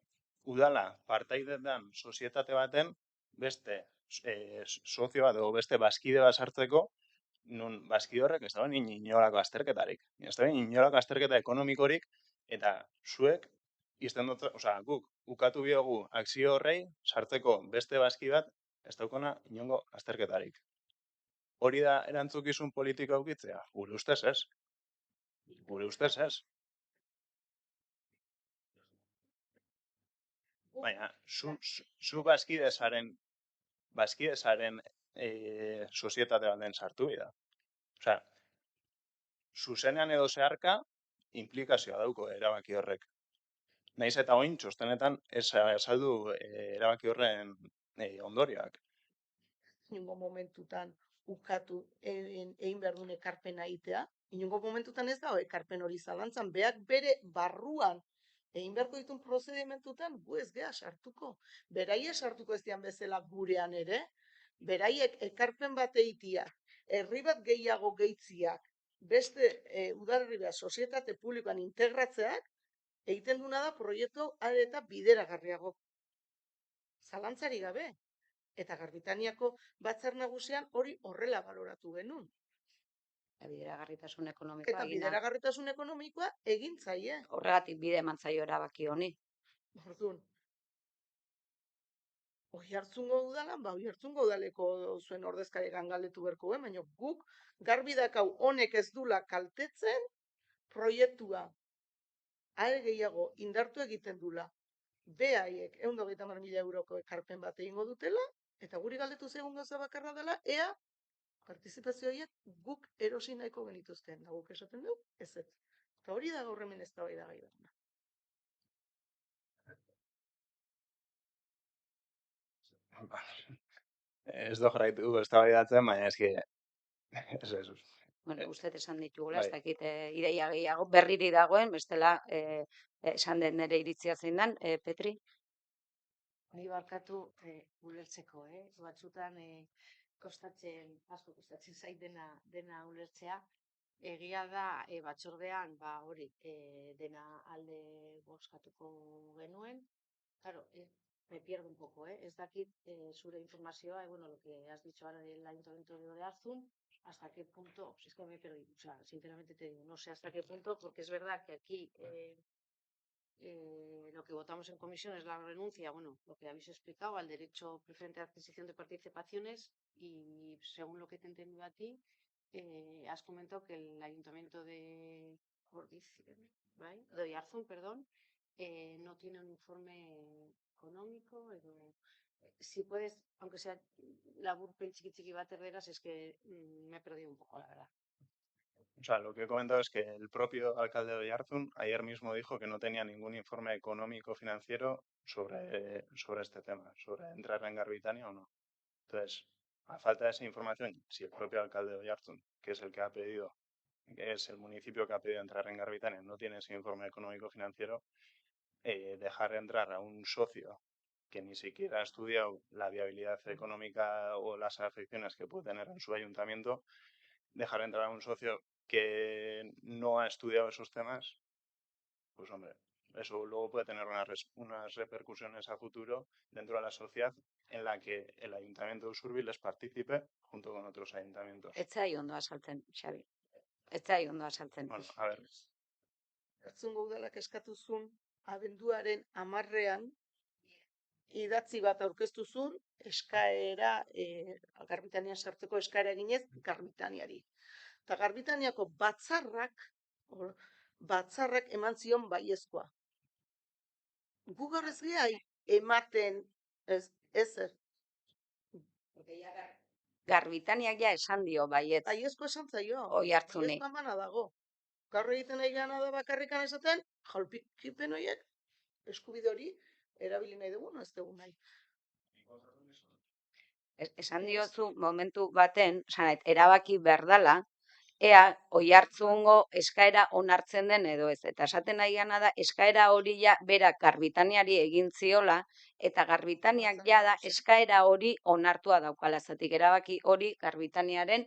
udala partaidetan sozietate baten beste sozio bat edo beste bazkide bat sartzeko, nun bazkide horrek ez dagoen inolako azterketarik. Ez dagoen inolako azterketa ekonomikorik, eta zuek izten dut, guk ukatu biogu akzio horrei sartzeko beste bazki bat ez daukona inongo azterketarik. Hori da erantzukizun politiko aukitzea? Gure ustez ez. Baina, zu bazkidezaren sozietate baten sartu bida. Osea, zuzenean edo zeharka, implikazioa dauko erabaki horrek. Naiz eta oin, txostenetan ez azaldu erabaki horren ondorioak. Inungo momentutan ukatu egin behar duen ekarpena egitea, inungo momentutan ez dago ekarpen hori zalantzan, beak bere barruan egin beharko ditun prozedimentutan gu ez geha sartuko. Beraiek sartuko ez dian bezala gurean ere, beraiek ekarpen bat egitea, herri bat gehiago gehitziak, beste udalerri bat sozietate publikoan integratzeak, egiten duna da proiektu eta bideragarriago. Zalantzari gabe. Eta Garbitaniako batzar nagusian hori horrela baloratu genuen. Bideragarritasun ekonomikoa Eta bideragarritasun ekonomikoa egin zaie. Horregatik bide eman zaio erabaki honi. Orduan, Oiartzungo udalan, Oiartzungo udaleko zuen ordezkariegan galdetu beharko, baina guk garbi dakau honek ez dula kaltetzen proiektua are gehiago indartu egiten dula. Behaiek 130.000 euroko ekarpen bat egingo dutela, eta guri galdetu zegoen gauza bakarra dela, ea partizipazio horiek guk erosi nahiko genituzten. Da guk esaten dugu, ez. Eta hori da gaur hemen eztabaida gai da. Ez do jarraitu eztabaidatzen, baina eski ez. Bueno, uste esan ditugula, Bai. ez dakit ideia gehiago berriri dagoen, bestela esan den nire iritzia zein den, Petri? Ni barkatu ulertzeko, batzutan asko kostatzen zait dena ulertzea. Egia da batzordean hori dena alde bozkatuko genuen. Claro, me pierdo un poco, ez dakit zure informazioa, bueno, lo que has dicho ahora del Ayuntamiento de Oiartzun, hasta qué punto, si es que me he perdido, o sea, sinceramente te digo, no sé hasta qué punto, porque es verdad que aquí lo que votamos en comisión es la renuncia, bueno, lo que habéis explicado, al derecho preferente de adquisición de participaciones y según lo que te he entendido a ti, has comentado que el Ayuntamiento de Oiartzun, perdón, no tiene un informe económico, si puedes, aunque sea laburpen txiki bat erderaz, es que me he perdido un poco, la verdad. O sea, lo que he comentado es que el propio alcalde de Oiartzun ayer mismo dijo que no tenía ningún informe económico financiero sobre este tema, sobre entrar en Garbitania o no. Entonces, a falta de esa información, si el propio alcalde de Oiartzun, que es el que ha pedido, que es el municipio que ha pedido entrar en Garbitania, no tiene ese informe económico financiero, dejar entrar a un socio que ni siquiera ha estudiado la viabilidad económica o las afecciones que puede tener en su ayuntamiento, dejar entrar a un socio que no ha estudiado esos temas, pues hombre, eso luego puede tener unas repercusiones a futuro dentro de la sociedad en la que el Ayuntamiento de Usurbil es partícipe junto con otros ayuntamientos. Ez zai ondo azaltzen, Xabi. Ez zai ondo azaltzen. Bueno, a ver. Oiartzungo udalak eskatu zuen abenduaren 10ean idatzi bat aurkeztu zuen eskaera Garbitania sartzeko eskaera eginez Garbitaniari. Eta Garbitaniako batzarrak eman zion baiezkoa. Gu gaur ez gea ematen ezer. Garbitaniak ja esan dio baietz Baiezkoa esan zaio. Oiartzuni. Baiezkoa emana dago. Gaur egiten nahi gana da bakarrikan esaten, jalpikipen horiek eskubide hori erabili nahi dugu, ez dugu nahi. Esan diozu momentu baten, erabaki berdala, ea Oiartzungo eskaera onartzen den edo ez. Eta esaten nahi gana da, eskaera hori ja berak Garbitaniari egin ziola, eta Garbitaniak jada eskaera hori onartua daukala. Zatik erabaki hori Garbitaniaren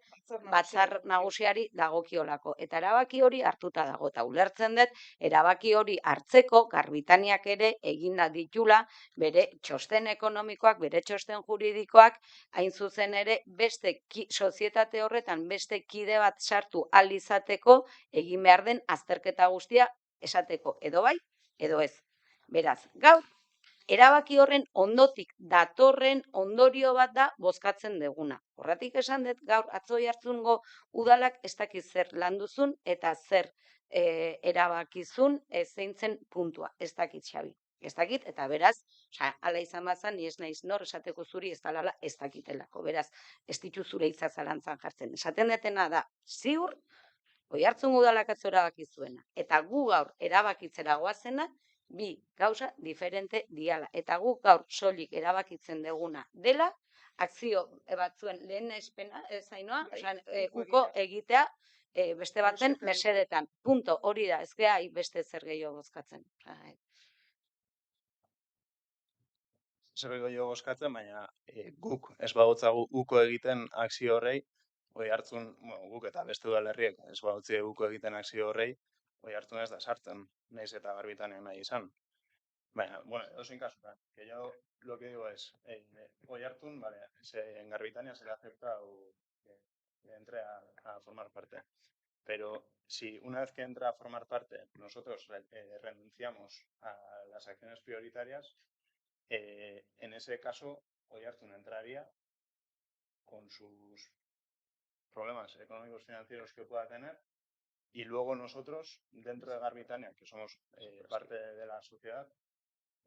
batzar nagusiari dagokiolako. Eta erabaki hori hartuta dago. Eta ulertzen dut, erabaki hori hartzeko Garbitaniak ere eginda ditula bere txosten ekonomikoak, bere txosten juridikoak, hain zuzen ere beste sozietate horretan beste kide bat sartu ahal izateko egin behar den azterketa guztia esateko edo bai edo ez. Beraz, gaur erabaki horren ondotik datorren ondorio bat da bozkatzen deguna. Horretik esan dut gaur atzo Oiartzungo udalak ez dakit zer landuzun eta zer erabakizun zein zen puntua. Ez dakit, Xabi. Ez dakit, eta beraz, hala izan bazan, ni ez naiz nor esateko zuri ez dalala ez dakitelako. Beraz, ez ditu zure hitza zalantzan jartzen. Esaten detena da, ziur, Oiartzungo udalak atzo erabaki zuena. Eta gu gaur erabakitzera goazena, bi gauza diferente diala. Eta gu gaur soilik erabakitzen deguna dela, akzio batzuen lehen espena, zainoa, uko egitea beste baten mesedetan. Punto, hori da, ez gea beste zer gehiago bozkatzen. Zer gehiago bozkatzen, baina guk ez bagotzagu uko egiten akzio horrei, Oiartzun, guk eta beste udalerriek ez bagotzi uko egiten akzio horrei, Oiartzun ez da sartzen, nahiz eta Garbitania nahi izan. Baina, bueno, edozein kasutan, que yo lo que digo es, Oiartzun, vale, en Garbitania se le ha aceptado que entre a formar parte. Pero si una vez que entra a formar parte nosotros renunciamos a las acciones prioritarias, en ese caso Oiartzun entraría con sus problemas económicos financieros que pueda tener y luego nosotros, dentro de Garbitania, que somos parte de la sociedad,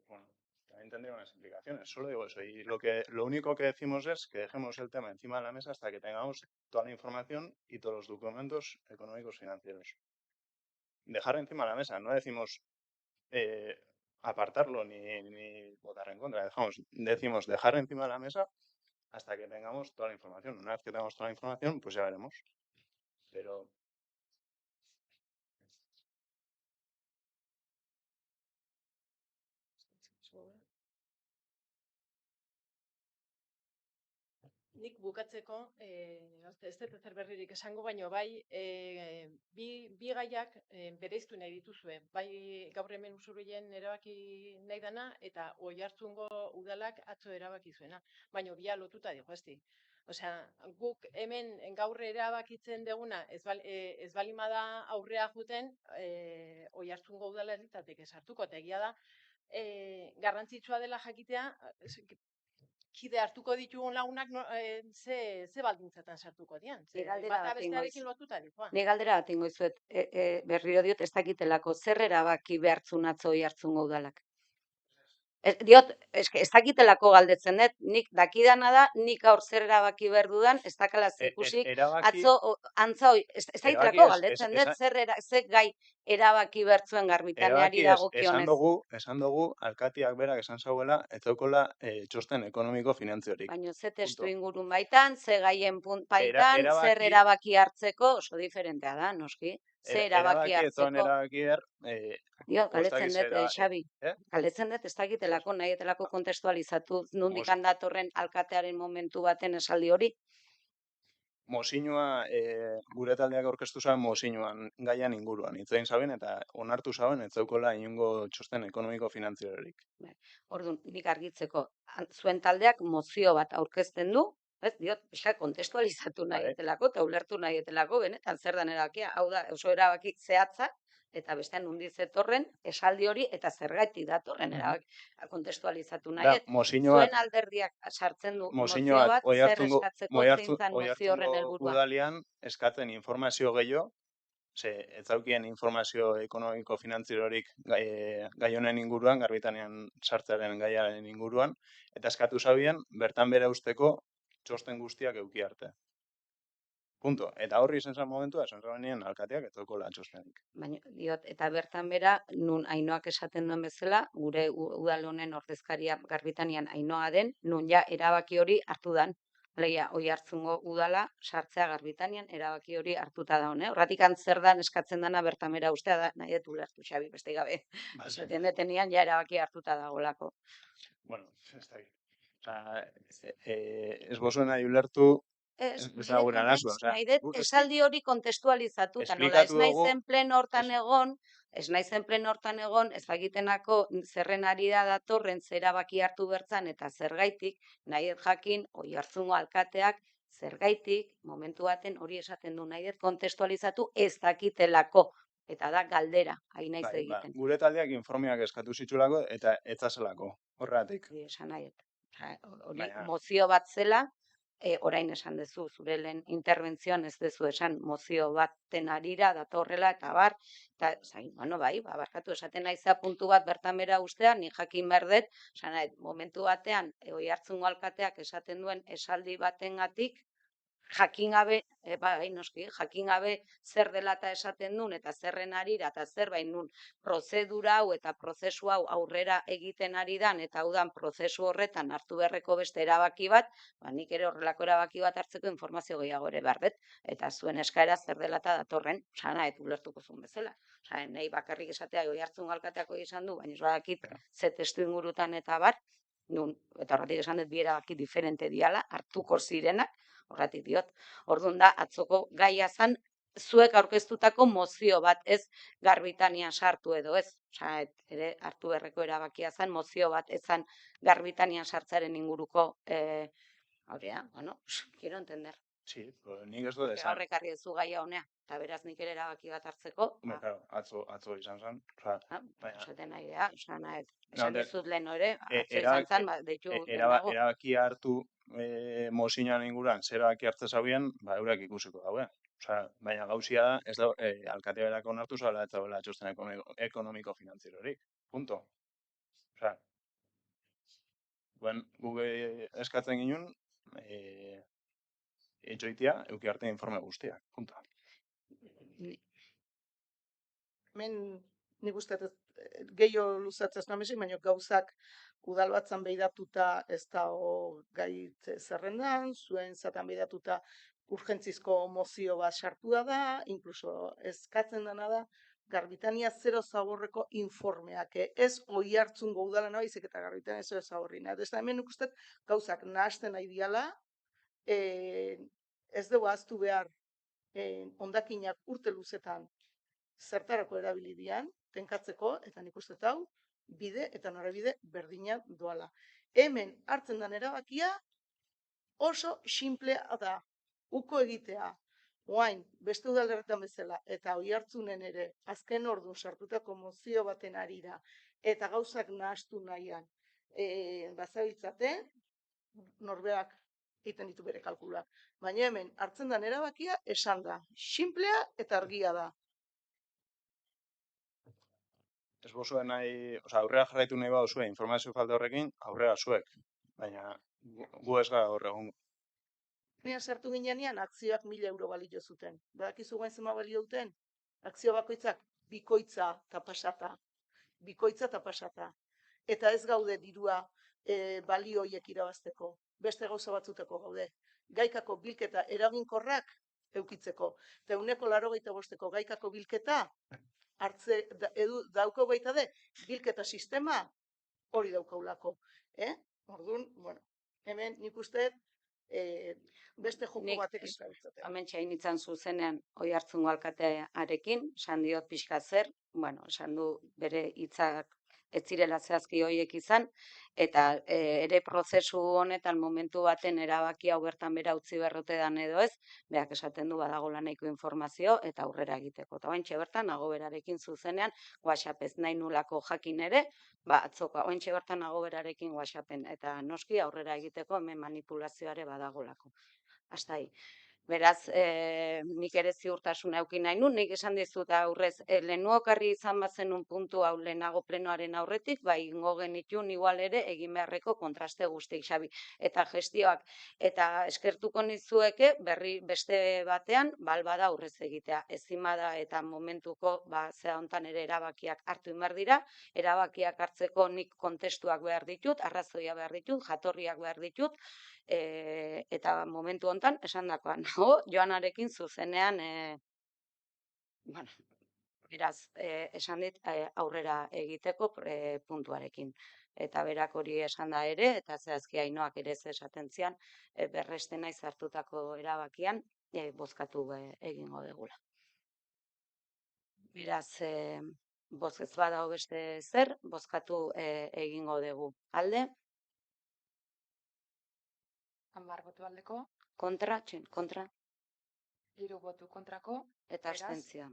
bueno, también tendría unas implicaciones. Solo digo eso. Y lo único que decimos es que dejemos el tema encima de la mesa hasta que tengamos toda la información y todos los documentos económicos financieros. Dejar encima de la mesa. No decimos apartarlo ni votar en contra. Decimos dejar encima de la mesa hasta que tengamos toda la información. Una vez que tengamos toda la información, pues ya veremos. Pero Nik bukatzeko, ez dut ezer berririk esango, baino bai, bi gaiak bereiztu nahi dituzue. Bai gaur hemen Usurbilen erabaki nahi dana eta Oiartzungo udalak atzo erabaki zuena. Baino bia lotuta dihoazti. Osea, guk hemen gaur erabakitzen deguna ez bali bada aurrea juten, Oiartzungo udala ez litzateke sartuko. Eta egia da, garrantzitsua dela jakitea, kide hartuko ditugun lagunak ze baldintzatan sartuko dian. Ni galdera Bata bat bestearekin ingoiz. lotuta dihoa. Ni galdera bat ingoizuet, berriro diot, ez dakitelako zer erabaki behartzun atzo Oiartzungo udalak. Ez dakitelako galdetzen dut, nik dakidana da, nik gaur zer erabaki behar dudan, ez dakala zerkusik, atzo, antza, ez dakitelako galdetzen dut, zer gai erabaki behartzuen Garbitaneari dagokionez. Esan dugu, alkatiak berak esan zauela, ez daukola txosten ekonomiko finantziorik. Baina ze testu ingurun baitan, ze gaien baitan, zer erabaki hartzeko, oso diferentea da, noski. Ze erabaki hartzeko. Galetzen dut, Xabi, galetzen dut ez dakitelako, nahietelako kontestualizatu nondik datorren alkatearen momentu baten esaldi hori. Mozinua, gure taldeak aurkeztu zuen mozinuan gaian inguruan. Itzein zaben eta onartu zaben ez daukola inongo txosten ekonomiko finantziorik. Orduan, nik argitzeko, zuen taldeak mozio bat aurkezten du, ez, diot, kontestualizatu nahietelako, eta ulertu nahietelako, benetan zer dan erabakia, hau da, oso erabaki zehatza, eta bestean nundi zetorren esaldi hori eta zergatik datorren erabaki kontestualizatu nahiet. Zuen alderdiak sartzen du mozio bat, zer eskatzeko zeintzan mozio horren helburua. Udalian eskatzen informazio gehiago, ez daukien informazio ekonomiko finantzierorik gai honen inguruan, Garbitanean sartzearen gaiaren inguruan, eta eskatu zabien, bertan bera usteko txosten guztiak euki arte. Punto. Eta horri izan zen momentua, esan zabenien alkateak ez daukola txostenik. Baina, diot, eta bertan bera, nun Ainoak esaten duen bezala, gure udal honen ordezkaria Garbitanean Ainoa den, nun ja erabaki hori hartu dan. Leia, Oiartzungo udala sartzea Garbitanean erabaki hori hartuta da hone. Horratik zer dan eskatzen dana bertan bera ustea da, nahi dut ulertu, Xabi, beste gabe. Esaten detenian ja erabaki hartuta dagoelako. Bueno, ez da. Ez bozuen nahi ulertu, nahi dut esaldi hori kontestualizatu, eta nola ez naizen pleno hortan egon, ez dakitenako zerren ari da datorren zerabaki hartu bertzan, eta zergaitik, nahi dut jakin, Oiartzungo alkateak, zergaitik, momentu baten hori esaten du, nahi dut kontestualizatu ez dakitelako, eta da galdera, hain naiz egiten. Gure taldeak informeak eskatu zitulako, eta ez zazelako, horregatik. Esan nahi dut. Hori mozio bat zela, orain esan dezu, zure lehen interbentzioan ez dezu esan mozio baten arira datorrela eta bar, eta zain, bueno, bai, barkatu esaten naizea puntu bat bertan bera ustea, ni jakin berdet, esan nahi, momentu batean, Oiartzungo alkateak esaten duen esaldi batengatik, jakin gabe, jakin gabe zer dela eta esaten duen, eta zerren arira, eta zer bain nun prozedura hau eta prozesu hau aurrera egiten ari dan, eta hau dan prozesu horretan hartu beharreko beste erabaki bat, nik ere horrelako erabaki bat hartzeko informazio gehiago ere bardet, eta zuen eskaera zer dela eta datorren, sana, eta ulertuko zuen bezala. Nahi bakarrik esatea, Oiartzungo alkateako izan du, baina ez badakit ze testu ingurutan eta bar, eta horretik esan dut bi erabaki diferente diala, hartuko zirenak, horretik diot. Orduan da, atzoko gaia zan, zuek aurkeztutako mozio bat, ez Garbitanean sartu edo ez. Ere hartu berreko erabakia zan, mozio bat ezan Garbitanean sartzaren inguruko, bueno, quiero entender. Sí, nik ez dut esan. Horrek argi duzu gaia honea, eta beraz nik ere erabaki bat hartzeko. Atzo izan zen. Esaten nahi da, esan dizut lehen ere, atzo izan zen, deitu dago. Erabaki hartu mozinoan inguruan, zer erabaki hartze zauen, eurak ikusiko daue. Baina gauzia da, ez da, alkate berak onartu zaula ez dagoela txosten ekonomiko finantzierorik. Punto. Guk eskatzen ginen, etxoitia, euki arte informe guztiak. Punto. Hemen nik uste gehiago luzatzea ez namesik, baina gauzak udalbatzan behidatuta ez da gaitz zerrendan, zuen zatan behidatuta urgentzizko mozio bat sartua da, inkluso eskatzen dena da, Garbitania zero zaborreko informeak, ez Oiartzungo udalana baizik eta Garbitania zero zaborrina. Ez da hemen nik uste gauzak nahasten nahi diala, ez dugu ahaztu behar hondakinak urte luzetan zertarako erabili dian, tenkatzeko, eta nik uste hau, bide eta norabide berdina doala. Hemen hartzen den erabakia oso simplea da, uko egitea. Oain, beste udalerritan bezala, eta Oiartzunen ere, azken ordun sartutako mozio baten arira, eta gauzak nahastu nahian, bazabiltzate, norberak egiten ditu bere kalkuluak. Baina hemen, hartzen den erabakia, esan da. Simplea eta argia da. Ez bozue nahi, aurrera jarraitu nahi baduzue informazio falta horrekin, aurrera zuek. Baina gu ez gara hor egongo. Nian sartu ginean, akzioak 1000 euro balio zuten. Badakizu guen zema balio duten? Akzio bakoitzak bikoitza eta pasata. Bikoitza eta pasata. Eta ez gaude dirua balio horiek irabazteko. Beste gauza batzuteko gaude. Gaikako bilketa eraginkorrak eukitzeko. Eta 185 gaikako bilketa dauko baita de, bilketa sistema hori daukaulako. Orduan, bueno, hemen nik uste beste joko batek eskabiltzatea. Hementxe hain itzan zuzenean Oiartzungo alkatearekin, esan diot pixka zer, esan du bere hitzak ez zirela zehazki horiek izan, eta ere prozesu honetan momentu baten erabaki hau bertan bera utzi berrote dan edo ez, berak esaten du badagoela nahiko informazio eta aurrera egiteko. Eta ointxe bertan, agoberarekin zuzenean, WhatsApp ez nahi nulako jakin ere, atzoko, ointxe bertan agoberarekin WhatsAppen, eta noski aurrera egiteko hemen manipulazioare badagolako. Hasta ahí. Beraz, nik ere ziurtasuna eukin nahi nun, nik esan dizut aurrez, lehenuokarri izan bazenun puntu hau lehenago plenoaren aurretik, bai ingo genitun igual ere egin beharreko kontraste guztik, Xabi. Eta gestioak, eta eskertuko nizueke berri beste batean, balbada aurrez egitea. Ezimada eta momentuko, zea hontan ere erabakiak hartu inbar dira, erabakiak hartzeko nik kontestuak behar ditut, arrazoia behar ditut, jatorriak behar ditut, eta momentu hontan esan dakoan, Joanarekin zuzenean, beraz, esan dit aurrera egiteko puntuarekin. Eta berak hori esan da ere, eta zehazki Ainoak ere esaten zian, berresten naiz hartutako erabakian, bozkatu egingo degula. Beraz, bozkez badago beste zer, bozkatu egingo dugu. Alde? 10 boto aldeko, Kontra? 3 boto kontrako, Eta beraz, abstentzioa.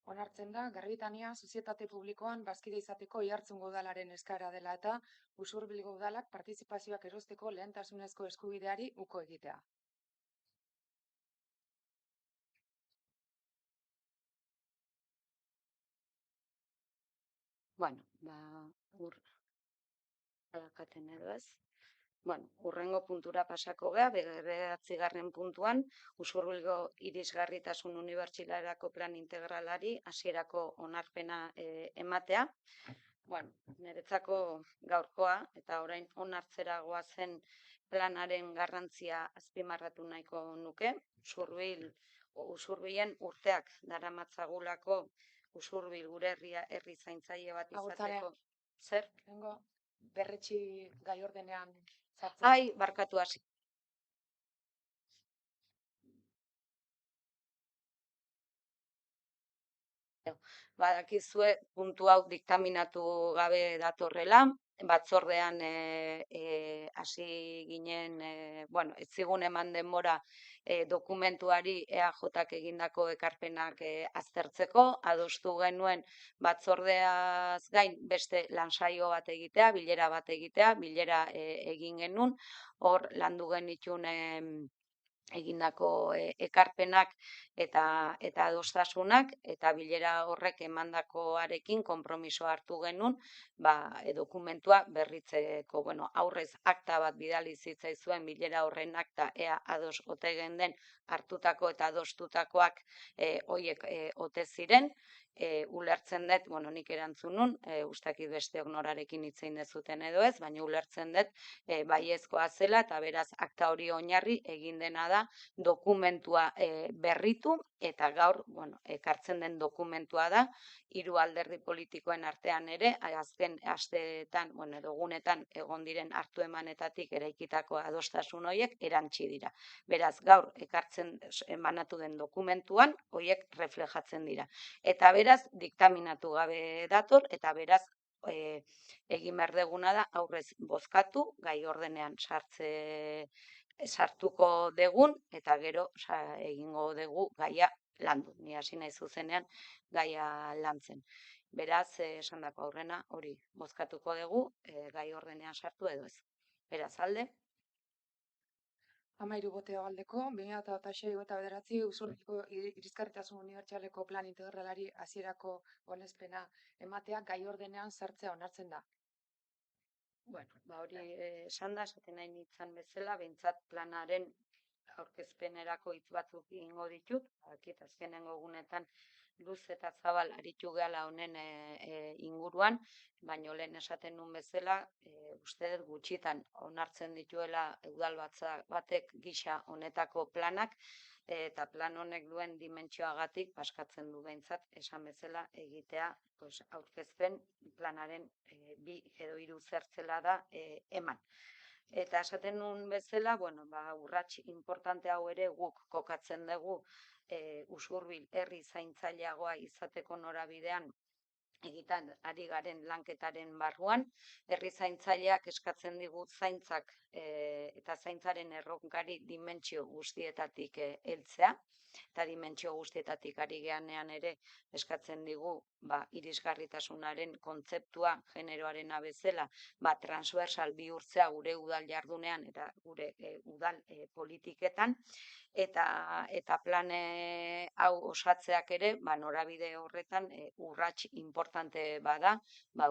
onartzen da, Garbitania sozietate publikoan bazkide izateko Oiartzungo udalaren eskaera dela eta Usurbilgo udalak partizipazioak erosteko lehentasunezko eskubideari uko egitea. Adakaten edo ez. Urrengo puntura pasako gea, 9. puntuan, Usurbilgo irisgarritasun unibertsitarako plan integralari hasierako onarpena ematea. Niretzako gaurkoa, eta orain onartzera goazen planaren garrantzia azpimarratu nahiko nuke. Usurbilen urteak daramatzagulako Usurbil gure herri zaintzaile bat izateko. Zer? Berretsi gai ordenean sartzen. Ai, barkatu hasi. Badakizue puntu hau diktaminatu gabe datorrela, batzordean hasi ginen, ez zigun eman denbora dokumentuari EAJak egindako ekarpenak aztertzeko, adostu genuen batzordeaz gain beste lansaio bat egitea, bilera egin genuen, hor landu genitun egindako ekarpenak eta adostasunak, eta bilera horrek emandakoarekin konpromisoa hartu genuen, dokumentua berritzeko, aurrez akta bat bidali zitzaizuen bilera horren akta, ea ados ote genden hartutako eta adostutakoak hoiek ote ziren, ulertzen dut, bueno, nik erantzun nun, ustakit besteok norarekin hitz egin dezuten edo ez, baina ulertzen dut baiezkoa zela, eta beraz akta hori oinarri egin dena da dokumentua berritu, eta gaur, bueno, ekartzen den dokumentua da, 3 alderdi politikoen artean ere, azken asteetan, bueno, edo egunetan egon diren hartu emanetatik eraikitako adostasun horiek erantsi dira. Beraz, gaur emanatu den dokumentuan, horiek reflejatzen dira. Eta beraz, diktaminatu gabe dator, eta beraz, egin behar deguna da, aurrez bozkatu, gai ordenean sartuko degun, eta gero egingo dugu gaia landu. Ni hasi nahi zuzenean gaia lantzen. Beraz, esandako aurrena hori bozkatuko dugu, gai ordenean sartu edo ez. Beraz, alde? 13 boto aldeko, 2006-2009 usurbileko irisgarritasun unibertsaleko plan integralari hasierako onespena ematea gai ordenean sartzea onartzen da. Bueno, hori esan da, esaten nahi nintzen bezala, behintzat planaren aurkezpenerako hitz batzuk egingo ditut, dakit azkenengo egunetan luz eta zabal aritu gehala honen inguruan, baina lehen esaten nuen bezala, uste dut gutxitan onartzen dituela udal batek gisa honetako planak, eta plan honek duen dimentsioagatik paskatzen du behintzat, esan bezala egitea aurkezpen planaren 2 edo 3 zertzela da eman. Eta esaten nuen bezala, bueno, urrats importante hau ere guk kokatzen dugu Usurbil herri zaintzaileagoa izateko norabidean egiten ari garen lanketaren barruan. Herri zaintzaileak eskatzen digu zaintzak eta zaintzaren erronkari dimentsio guztietatik heltzea, eta dimentsio guztietatik ari geanean ere eskatzen digu irisgarritasunaren kontzeptua generoarena bezala transversal bihurtzea gure udal jardunean eta gure udal politiketan, eta plan hau osatzeak ere norabide horretan urrats importante bada,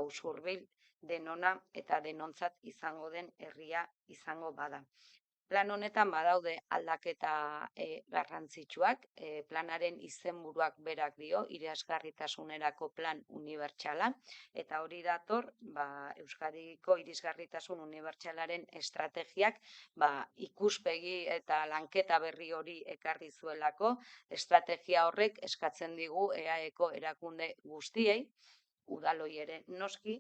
Usurbil denona eta denontzat izango den herria izango bada. Plan honetan badaude aldaketa garrantzitsuak, planaren izenburuak berak dio, irisgarritasunerako plan unibertsala, eta hori dator Euskadiko irisgarritasun unibertsalaren estrategiak ikuspegi eta lanketa berri hori ekarri zuelako. Estrategia horrek eskatzen digu EAEko erakunde guztiei, udaloi ere noski,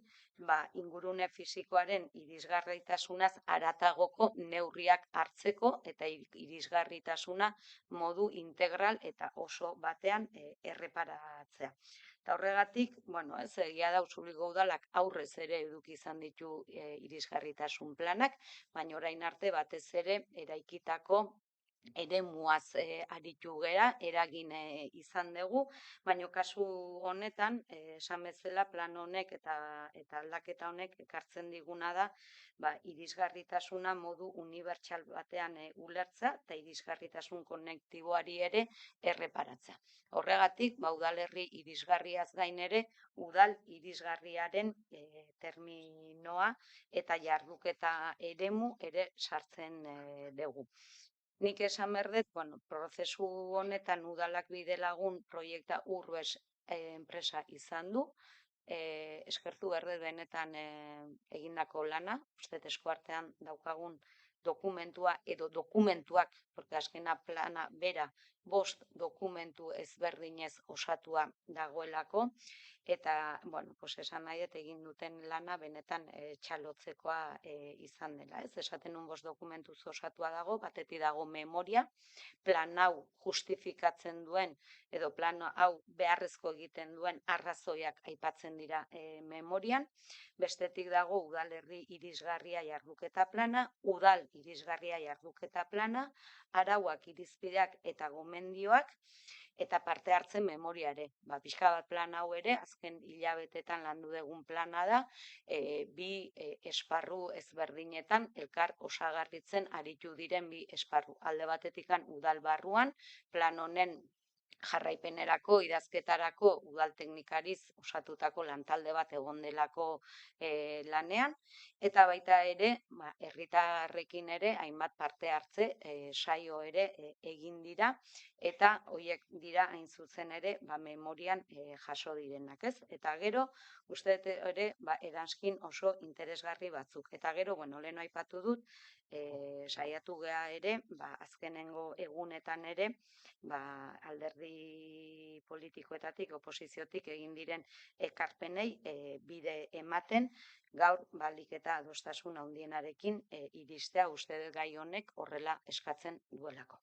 ingurune fisikoaren irisgarritasunaz haratagoko neurriak hartzeko eta irisgarritasuna modu integral eta oso batean erreparatzea. Eta horregatik, egia da Usurbilgo udalak aurrez ere eduki izan ditu irisgarritasun planak, baina orain arte batez ere eraikitako eremuaz aritu gera, eragin izan dugu, baina kasu honetan, esan bezala plan honek eta aldaketa honek ekartzen diguna da, irisgarritasuna modu unibertsal batean ulertza eta irisgarritasun konektiboari ere erreparatzea. Horregatik, udalerri irisgarriaz gain ere, udal irisgarriaren terminoa eta jarduketa eremu ere sartzen dugu. Nik esan behar dut, prozesu honetan udalak bidelagun proiekta Urbes enpresa izan du, eskertu behar dut benetan egindako lana, uste eskuartean daukagun dokumentua edo dokumentuak, porque azkena plana bera 5 dokumentu ezberdinez osatua dagoelako, eta, esan nahi dut egin duten lana benetan txalotzekoa izan dela. Esaten nun 5 dokumentuz osatua dago, batetik dago memoria, plan hau justifikatzen duen, edo plan hau beharrezko egiten duen arrazoiak aipatzen dira memorian, bestetik dago udalerri irisgarria jarduketa plana, udal irisgarria jarduketa plana, arauak, irizpideak eta gomendioak, eta parte hartzen memoria ere. Pixka bat plan hau ere, azken hilabetetan landu dugun plana da, 2 esparru ezberdinetan elkar osagarritzen aritu diren 2 esparru. Alde batetikan udal barruan, plan honen jarraipenerako, idazketarako udal teknikariz osatutako lantalde bat egon delako lanean, eta baita ere, herritarrekin ere hainbat parte hartze saio ere egin dira, eta horiek dira hain zuzen ere memorian jaso direnak, ez? Eta gero, uste dut ere, eranskin oso interesgarri batzuk. Eta gero, lehen aipatu dut, saiatu gea ere, azkenengo egunetan ere, alderdi politikoetatik, oposiziotik egin diren ekarpenei bide ematen, gaur balik eta adostasun handienarekin iristea uste dut gai honek horrela eskatzen duelako.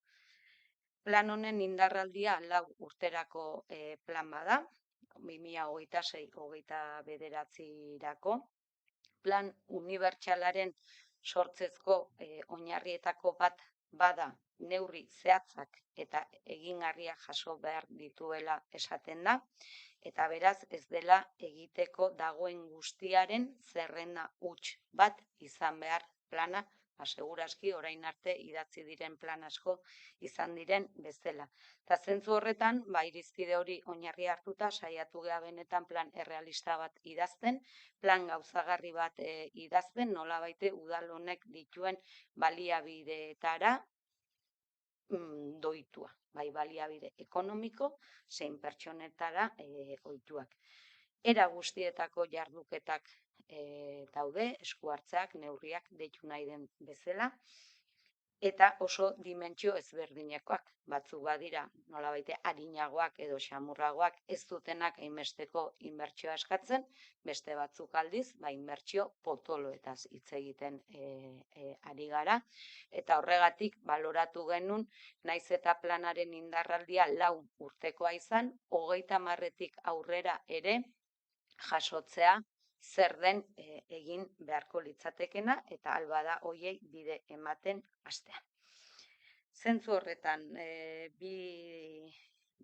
Plan honen indarraldia 4 urterako plan bada, 2026-2029 plan unibertsalaren sortzezko oinarrietako bat bada neurri zehatzak eta egingarriak jaso behar dituela esaten da, eta beraz ez dela egiteko dagoen guztiaren zerrenda huts bat izan behar plana, seguraski orain arte idatzi diren plan asko izan diren bezala. Eta zentzu horretan, irizpide hori oinarri hartuta, saiatu gea benetan plan errealista bat idazten, plan gauzagarri bat idazten, nolabaite udal honek dituen baliabideetara doitua, baliabide ekonomiko, zein pertsonetara ohituak. Era guztietako jarduketak daude, esku hartzeak, neurriak deitu nahi den bezala, eta oso dimentsio ezberdinekoak, batzuk badira nolabaite arinagoak edo xamurragoak, ez dutenak hainbesteko inbertsioa eskatzen, beste batzuk aldiz, inbertsio potoloetaz hitz egiten ari gara, eta horregatik baloratu genuen, naiz eta planaren indarraldia 4 urtekoa izan, 30-etik aurrera ere jasotzea zer den egin beharko litzatekena, eta albada hoiei bide ematen hastea. Zentzu horretan, 2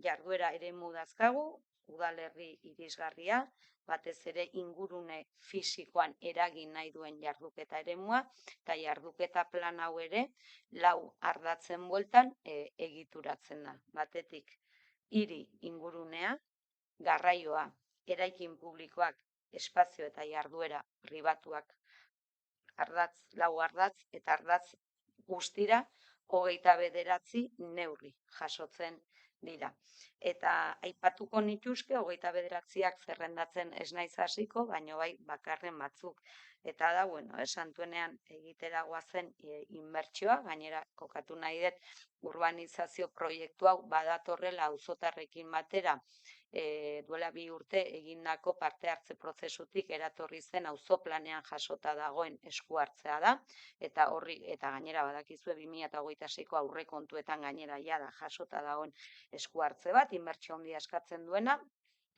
jarduera eremu dauzkagu, udalerri irisgarria, batez ere ingurune fisikoan eragin nahi duen jarduketa eremua, eta jarduketa plan hau ere 4 ardatzen bueltan egituratzen da. Batetik, hiri ingurunea, garraioa, eraikin publikoak, espazio eta jarduera pribatuak, 4 ardatz, eta ardatz guztira 29 neurri jasotzen dira. Eta aipatuko nituzke 29ak zerrendatzen ez naiz hasiko, baina bakarren batzuk. Eta da, santuenean egitera goazen inbertsioa, gainera kokatu nahi dut urbanizazio proiektu hau badatorrela auzotarrekin batera, duela 2 urte egindako parte hartze prozesutik eratorri zen auzoplanean jasota dagoen esku hartzea da, eta gainera badakizue 2026ko aurrekontuetan gainera jada jasota dagoen esku hartze bat, inbertsio handia eskatzen duena,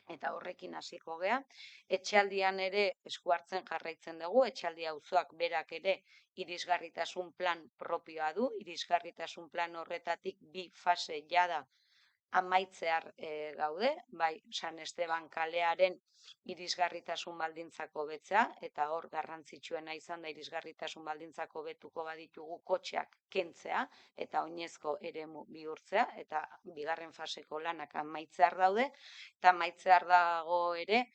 eta horrekin hasiko gea. Etxaldian ere esku hartzen jarraitzen dugu, Etxaldi auzoak berak ere irisgarritasun plan propioa du, irisgarritasun plan horretatik 2 fase jada amaitzear gaude, San Esteban kalearen irisgarritasun baldintzak hobetzea, eta hor garrantzitsuena izan da irisgarritasun baldintzak hobetuko baditugu kotxeak kentzea, eta oinezko eremu bihurtzea, eta 2. faseko lanak amaitzear daude, eta amaitzear dago ere,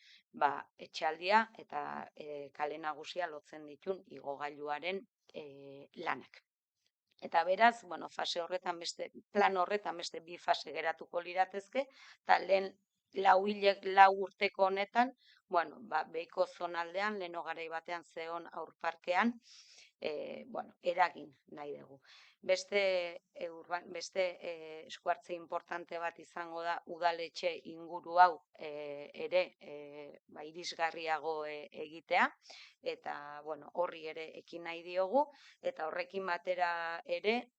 Etxaldia eta kale nagusia lotzen ditun igogailuaren lanak. Eta beraz, fase horretan plan horretan beste 2 fase geratuko liratezke, eta lehen 4 urteko honetan, behiko zonaldean, leheno garai batean zeon aurparkean, eragin nahi dugu. Beste eskuartze importante bat izango da udaletxe inguru hau ere irisgarriago egitea, eta horri ere ekin nahi diogu, eta horrekin batera ere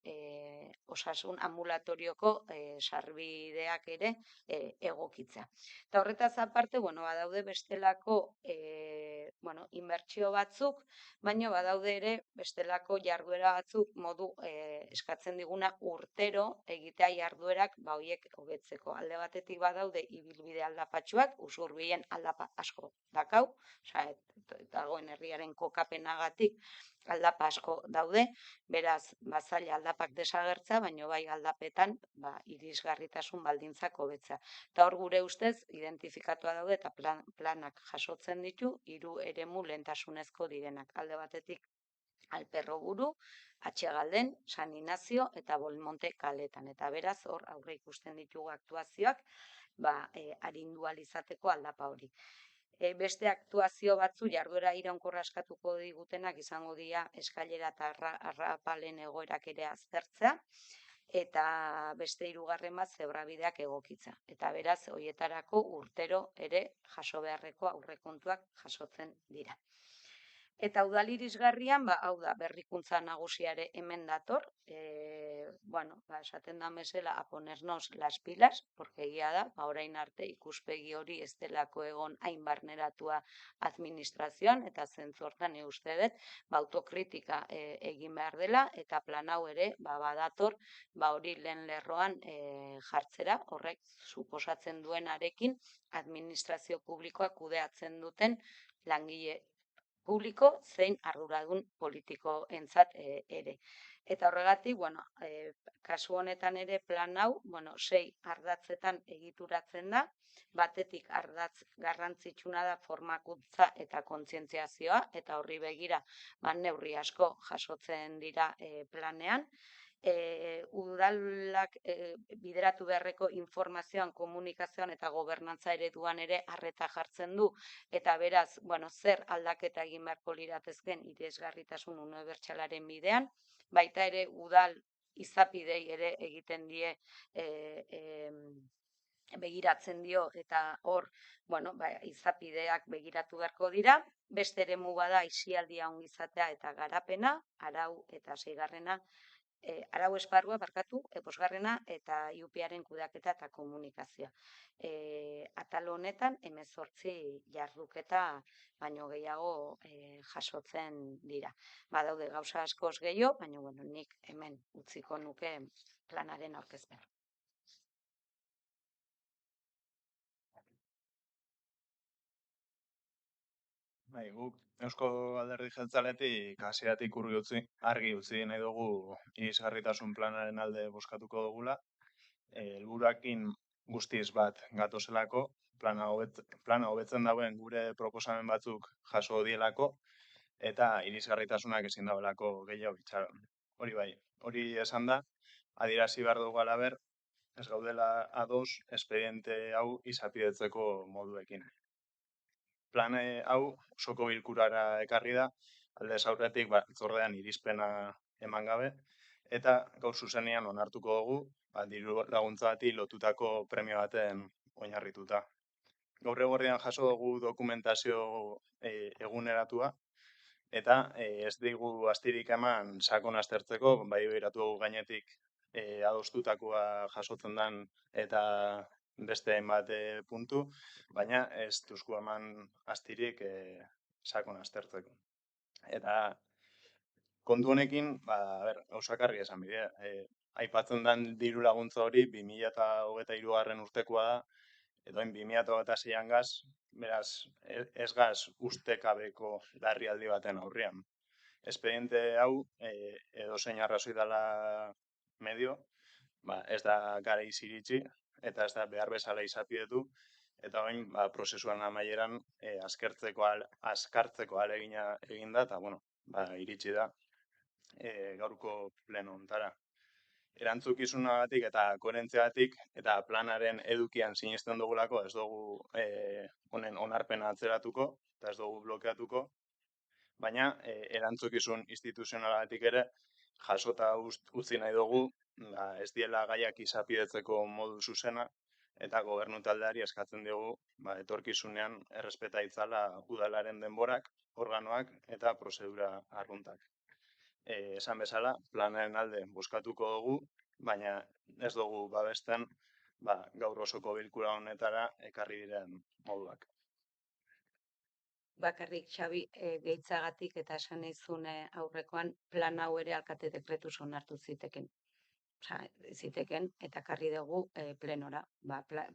osasun ambulatorioko sarbideak ere egokitzea. Eta horretaz aparte, badaude bestelako inbertsio batzuk, baina badaude ere bestelako jarduera batzuk modu eskatzen diguna urtero egitea jarduerak horiek hobetzeko. Alde batetik badaude ibilbide aldapatsuak, usurbilen aldapa asko dakau, dagoen herriaren kokapenagatik aldapa asko daude, beraz, zaila aldapak desagertza, baina bai aldapetan irisgarritasun baldintzak hobetzea. Eta hor gure ustez, identifikatua daude eta planak jasotzen ditu, 3 eremu lehentasunezko direnak. Alde batetik, Alperroburu, Atxegalden, San Inazio eta Bolmonte kaletan. Eta beraz, hor aurre ikusten ditugu aktuazioak, arindu ahal izateko aldapa hori. Beste aktuazio batzu jarduera iraunkorra eskatuko digutenak izango dira eskailera eta arrapalen egoerak ere aztertzea, eta beste 3. bat zebrabideak egokitza. Eta beraz, hoietarako urtero ere jaso beharreko aurrekontuak jasotzen dira. Eta udal irisgarrian, hau da, berrikuntza nagusiare hemen dator, esaten da bezala, a ponernos las pilas, porque egia da, orain arte ikuspegi hori ez delako egon hain barneratua administrazioan, eta zentzu hortan uste dut, autokritika egin behar dela, eta plan hau ere, badator, hori lehen lerroan jartzera, horrek suposatzen duenarekin, administrazio publikoak kudeatzen duten langile publiko zein arduradun politikoentzat ere. Eta horregatik, kasu honetan ere plan hau, 6 ardatzetan egituratzen da, batetik ardatz garrantzitsuna da formakuntza eta kontzientziazioa, eta horri begira neurri asko jasotzen dira planean, udalak bideratu beharreko informazioan, komunikazioan eta gobernantza ereduan ere arreta jartzen du, eta beraz, zer aldaketa egin beharko liratezken irisgarritasun unibertsalaren bidean, baita ere udal izapidei ere egiten die begiratzen dio, eta hor, izapideak begiratu beharko dira, beste eremu bada aisialdia ongizatea eta garapena, arau eta 6. Arau esparrua, 5. eta IUP-aren kudeaketa eta komunikazioa. Atal honetan, 18 jarduketa baino gehiago jasotzen dira. Badaude gauza askoz gehiago, baina nik hemen utziko nuke planaren aurkezpena. Guk Eusko Alderdi Jeltzaletik hasieratik argi utzi nahi dugu irisgarritasun planaren alde bozkatuko dugula. Helburuekin guztiz bat gatozelako, plana hobetzen dauen gure proposamen batzuk jaso dielako, eta irisgarritasunak ezin daudelako gehiago itxaron. Hori bai, hori esan da, adierazi behar dugu alaber, ez gaudela ados espediente hau izapidetzeko moduekin. Plan hau osoko bilkurara ekarri da, aldez aurretik batzordean irizpena eman gabe, eta gaur zuzenean onartuko dugu, diru laguntza bati lotutako premio baten oinarrituta. Gaur eguerdian jaso dugu dokumentazio eguneratua, eta ez digu astirik eman sakon aztertzeko, bai behiratu dugu gainetik adostutakoa jasotzen den eta beste hainbat puntu, baina ez duzku eman astirik sakon aztertzeko. Eta kontu honekin, gauzak argi esan bide, aipatzen den diru laguntza hori 2023 urtekoa da, edo 2026an gaz, beraz ez gaz ustekabeko larrialdi baten aurrean. Espediente hau, edozein arrazoi dela medio, ez da garaiz iritsi, eta ez da behar bezala izapidetu, eta orain prozesuan amaieran azkartzeko ahalegina egin da, eta iritsi da gaurko pleno hontara. Erantzukizunagatik eta koherentziagatik eta planaren edukian sinesten dugulako ez dugu honen onarpena atzeratuko eta ez dugu blokeatuko, baina erantzukizun instituzionalagatik ere jasota utzi nahi dugu ez diela gaiak izapidetzeko modu zuzena eta gobernu taldeari eskatzen diogu etorkizunean errespeta itzala udalaren denborak, organoak eta prozedura arruntak. Esan bezala, planaren alde bozkatuko dugu, baina ez dugu babesten gaur osoko bilkura honetara ekarri diren moduak. Bakarrik Xabi gehitzagatik eta esan nizun aurrekoan plan hau ere alkate dekretuz onartu ziteken. ziteken eta karri dugu plenora.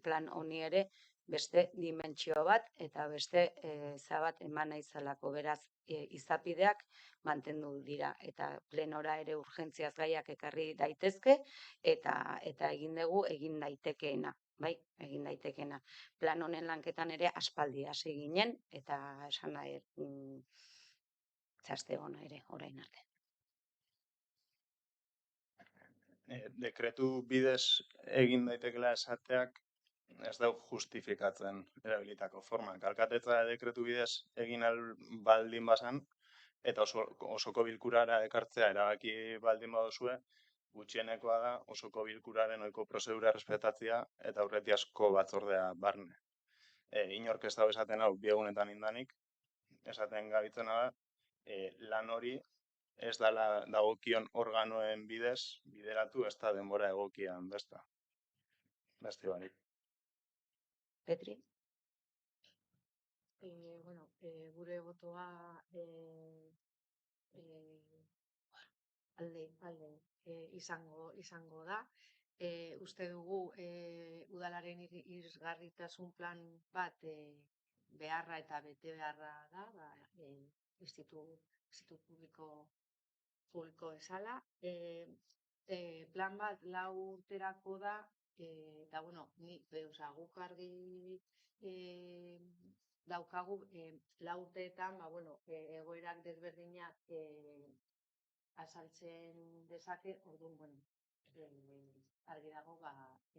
Plan honi ere beste dimentsio bat eta beste zabat eman nahi zelako. Beraz, izapideak mantendu dira eta plenora ere urgentziaz gaiak ekarri daitezke eta egin dugu egin daitekeena. Bai, egin daitekeena. Plan honen lanketan ere aspaldi hasi ginen eta esan nahi txaste ona ere orain arte. Dekretu bidez egin daitekela esateak ez dau justifikatzen erabilitako forma. Alkatetza dekretu bidez egin baldin bazan, eta osoko bilkurara ekartzea erabaki baldin baduzue, gutxienekoa da osoko bilkuraren ohiko prozedura respetatzea eta aurretiazko batzordea barne. Inork ez dago esaten hau bi egunetan indanik, esaten gabitzena da, lan hori ez dela dagokion organoen bidez bideratu ez da denbora egokian beste barik. Petri? Gure botoa alde izango da. Uste dugu udalaren irisgarritasun plan bat beharra eta bete beharra da, institutu publiko esala. Plan bat 4 urterako da, eta guk argi daukagu 4 urteetan egoerak desberdinak azaltzen dezake, orduan, argi dago,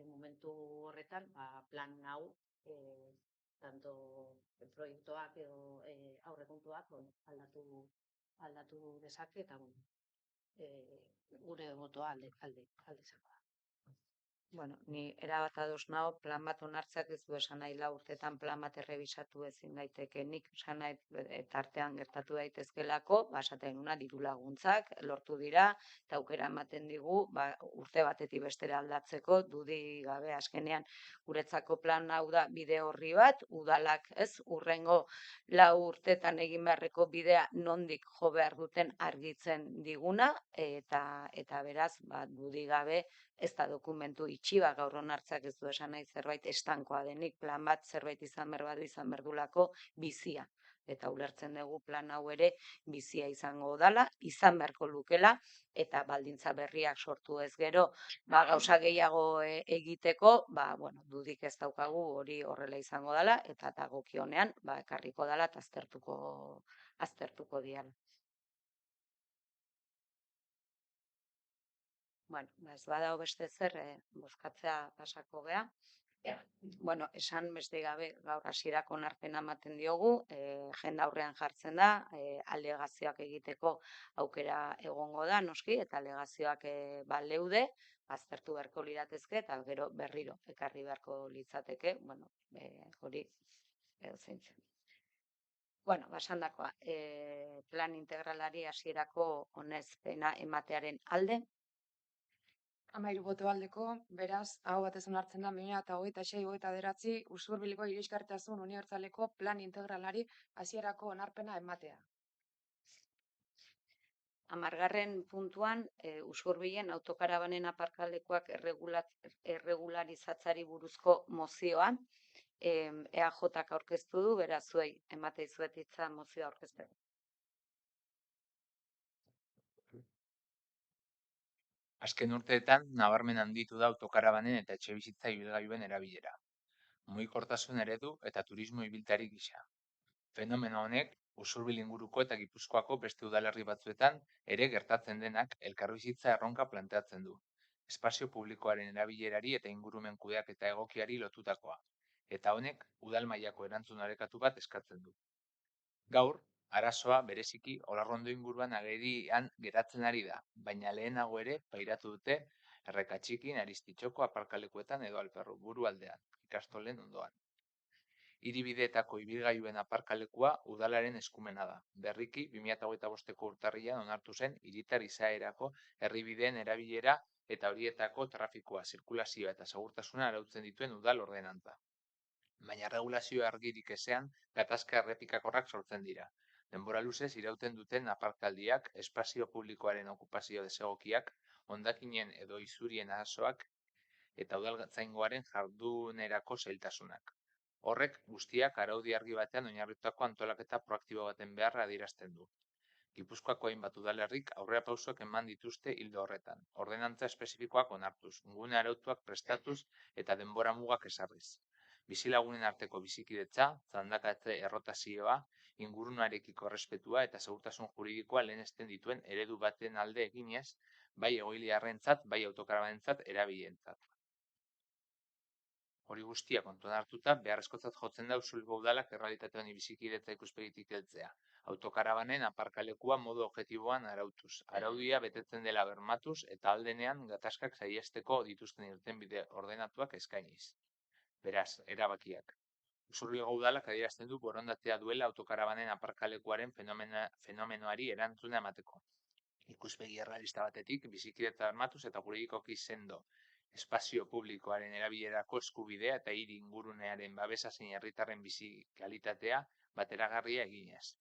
momentu horretan, plan hau, tanto proiektuak edo aurrekontuak aldatu dezake, eta gure botoa alde izango da. Ni erabat ados nago, plan bat onartzeak ez du esan nahi 4 urtetan plan bat errebisatu ezin daitekenik, esan nahi tartean gertatu daitezkelako, esaten una diru laguntzak lortu dira, eta aukera ematen digu, urte batetik bestera aldatzeko, dudi gabe azkenean guretzako plan hau da bide horri bat, udalak urrengo 4 urtetan egin beharreko bidea nondik jo behar duten argitzen diguna, eta beraz, dudi gabe, ez da dokumentu itxiba, gaur onartzak ez du esan nahi zerbait estankoa denik, plan bat zerbait izan berdulako bizia. Eta ulertzen dugu plan hau ere bizia izango dala, izan beharko lukela, eta baldintza berriak sortu ez gero, gauza gehiago egiteko, dudik ez daukagu hori horrela izango dala, eta dagokionean ekarriko dala eta aztertuko diala. Ez badago beste zer, bozkatzea pasako gea. Esan beste gabe gaur hasierako onarpena ematen diogu, jende aurrean jartzen da, alegazioak egiteko aukera egongo da, noski, eta alegazioak baleude, aztertu beharko liratezke, eta gero berriro ekarri beharko litzateke, hori edo zeintzen. Basandakoa, plan integralari hasierako onespena ematearen alde, 13 boto aldeko, beraz, aho batez onartzen da 2026-2029 Usurbiliko irisgarritasun unibertsaleko plan integralari hasierako onarpena ematea. 10. puntuan, Usurbilen autokarabanen aparkalekuak erregularizatzari buruzko mozioa, EAJak aurkeztu du, beraz zuei ematei zuet hitza mozioa aurkezteko. Azken urteetan, nabarmen handitu da autokarabanen eta etxebizitza ibilgailuen erabilera. Mugikortasun eredu eta turismo ibiltari gisa. Fenomeno honek, Usurbil inguruko eta Gipuzkoako beste udalerri batzuetan ere gertatzen denak elkarbizitza erronka planteatzen du. Espazio publikoaren erabilerari eta ingurumen kudeaketa egokiari lotutakoa. Eta honek, udal mailako erantzun orekatu bat eskatzen du. Gaur, arazoa bereziki Olarrondo inguruan agerian geratzen ari da, baina lehenago ere pairatu dute Errekatxikin, Aristitxoko aparkalekuetan edo Alperru buru aldean, ikastolen ondoan. Hiribideetako ibilgailuen aparkalekua udalaren eskumena da. Berriki, 2025ko urtarrilean onartu zen hiritar izaerako herribideen erabilera eta horietako trafikoa, zirkulazioa eta segurtasuna arautzen dituen udal ordenantza. Baina regulazio argirik ezean, gatazka errepikakorrak sortzen dira. Denbora luzez irauten duten aparkaldiak, espazio publikoaren okupazio desegokiak, hondakinen edo izurien arazoak eta udaltzaingoaren jardunerako zailtasunak. Horrek guztiak araudi argi batean oinarritutako antolaketa proaktibo baten beharra adierazten du. Gipuzkoako hainbat udalerrik aurrerapausoak eman dituzte ildo horretan, ordenantza espezifikoak onartuz, gune arautuak prestatuz eta denbora mugak ezarriz. Bizilagunen arteko bizikidetza, zandakatze errotazioa, ingurunarekiko errespetua eta segurtasun juridikoa lehenesten dituen eredu baten alde eginez, bai egoiliarrentzat, bai autokarabanentzat erabilientzat. Hori guztia kontuan hartuta, beharrezkotzat jotzen da Usurbilgo udalak errealitate honi bizikidetza ikuspegitik heltzea. Autokarabanen aparkalekua modu objektiboan arautuz, araudia betetzen dela bermatuz eta aldenean gatazkak saihesteko dituzten irtenbide ordenatuak eskainiz. Beraz, erabakiak. Usurbilgo udalak adierazten du borondatea duela autokarabanen aparkalekuaren fenomenoari erantzuna emateko. Ikuspegi errealista batetik, bizikidetza bermatuz eta juridikoki sendo espazio publikoaren erabilerako eskubidea eta hiri ingurunearen babesa zein herritarren bizi kalitatea bateragarria eginez.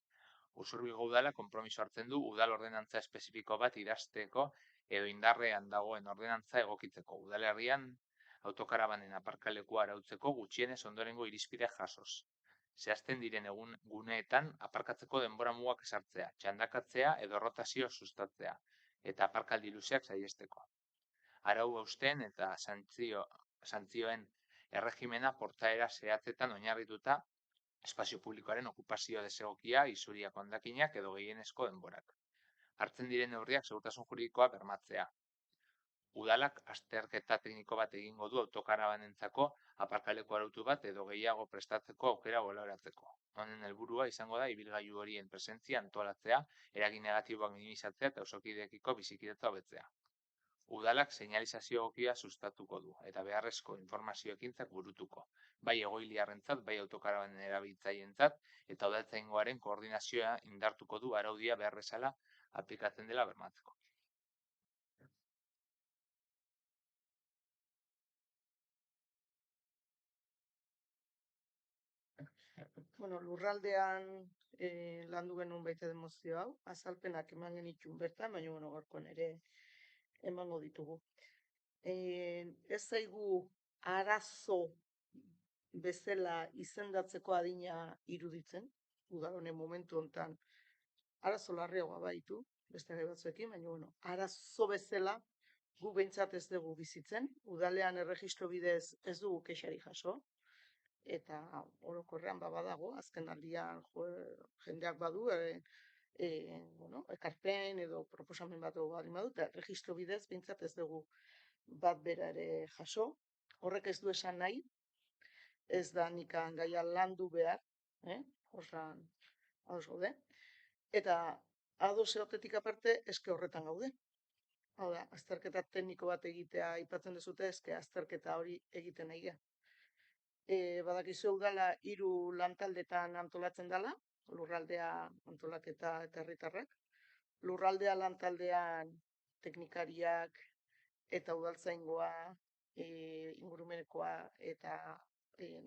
Usurbilgo udala konpromiso hartzen du udal ordenantza espezifiko bat idazteko edo indarrean dagoen ordenantza egokitzeko. Udalerrian autokarabanen aparkalekua arautzeko gutxienez ondorengo irizpideak jasoz. Zehazten diren egun guneetan aparkatzeko denbora mugak ezartzea, txandakatzea edo rotazio sustatzea eta aparkaldi luzeak saihesteko. Arau hausten eta santzioen erregimena portaera zehatzetan oinarrituta espazio publikoaren okupazio desegokia, isuriak hondakinak edo gehienezko denborak. Hartzen diren neurriak segurtasun juridikoa bermatzea. Udalak azterketa tekniko bat egingo du autokarabanentzako aparkaleko arautu bat edo gehiago prestatzeko aukera baloratzeko. Honen helburua izango da ibilgailu horien presentzia antolatzea, eragin negatiboak minimizatzea eta auzokideekiko bizikidetza hobetzea. Udalak seinalizazio egokia sustatuko du eta beharrezko informazio ekintzak burutuko, bai egoiliarrentzat, bai autokarabanen erabiltzaileentzat eta udaltzaingoaren koordinazioa indartuko du araudia behar bezala aplikatzen dela bermatzeko. Bueno, lurraldean landu genuen baita demozio hau, azalpenak eman genitun bertan, baina bueno, gaurkoan ere emango ditugu. Ez zaigu arazo bezala izendatzeko adina iruditzen, udal honen momentu hontan arazo larriagoa baitu, beste gai batzuekin, baina bueno, arazo bezala gu behintzat ez dugu bizitzen, udalean erregistro bidez ez dugu kexari jaso, eta orokorrean badago, azken aldian jendeak badu, ekarpen edo proposamen bat baldin badu, eta registro bidez behintzat ez dugu bat bera ere jaso. Horrek ez du esan nahi, ez da nikan gaia landu behar, horran ados gaude. Eta ados egotetik aparte, eske horretan gaude. Hau da, azterketa tekniko bat egitea aipatzen dezute, eske azterketa hori egiten nahi geha. Badakizu udala 3 lantaldetan antolatzen dela, lurraldea antolaketa eta herritarrak. Lurraldea lantaldean teknikariak eta udaltzaingoa, ingurumenekoa eta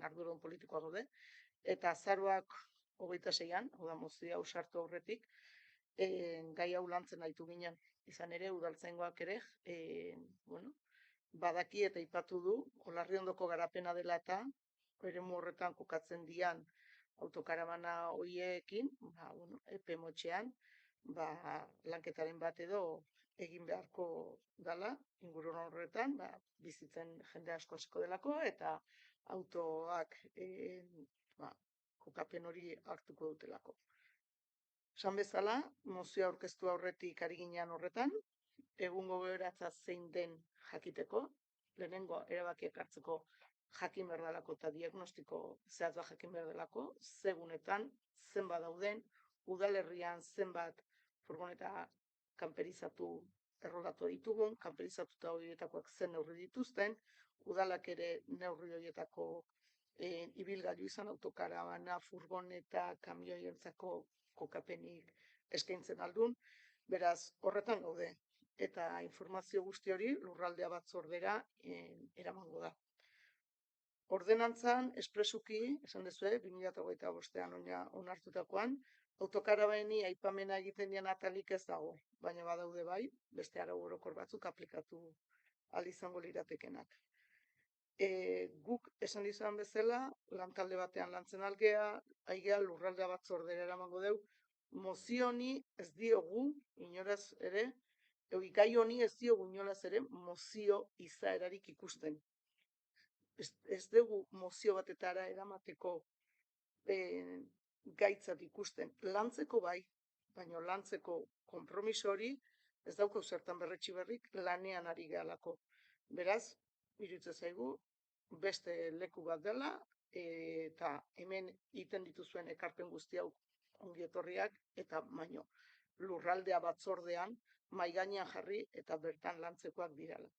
arduradun politikoa gaude. Eta azaroak 26an, hau da mozio hau sartu aurretik, gai hau lantzen gaitu ginen. Izan ere, udaltzaingoak ere, badaki eta ipatu du, Olarriondoko garapena dela eta eremu horretan kokatzen dian autokarabana horiekin, epe motxean, lanketaren bat edo egin beharko dela, inguru horretan, bizitzen jende asko hasiko delako, eta autoak kokapen hori hartuko dutelako. Esan bezala, mozioa aurkeztu aurretik ari ginean horretan, egungo gogoratza zein den jakiteko, lehenengo erabakiak hartzeko jakin behar delako eta diagnostiko zehatz bat jakin behar delako, zegunetan, zenbat dauden, udalerrian zenbat furgoneta kanperizatu erroldatu ditugun, kanperizatuta horietakoak zen neurri dituzten, udalak ere neurri horietako ibilgailu izan autokarabana, furgoneta, kamioientzako kokapenik eskaintzen aldun, beraz horretan gaude. Eta informazio guzti hori lurraldea batzordera eramango da. Ordenantzan, espresuki, esan dezue, 2025an onartutakoan, autokarabeni aipamena egiten dian atalik ez dago, baina badaude bai, beste arau orokor batzuk aplikatu ahal izango liratekenak. Guk esan izan bezala, lantalde batean lantzen aigea lurraldea batzordera eramango deu, mozio honi ez diogu, inoraz ere, gai honi ez diogu inoraz ere, mozio izaerarik ikusten. Ez dugu mozio batetara eramateko gaitzat ikusten. Lantzeko bai, baina lantzeko konpromiso hori ez dauko zertan berretsi berrik lanean ari gehalako. Beraz, iruditzen zaigu, beste leku bat dela, eta hemen egiten dituzuen ekarpen guzti hau ongi etorriak, eta baino lurraldea batzordean mahai gainean jarri eta bertan lantzekoak direla.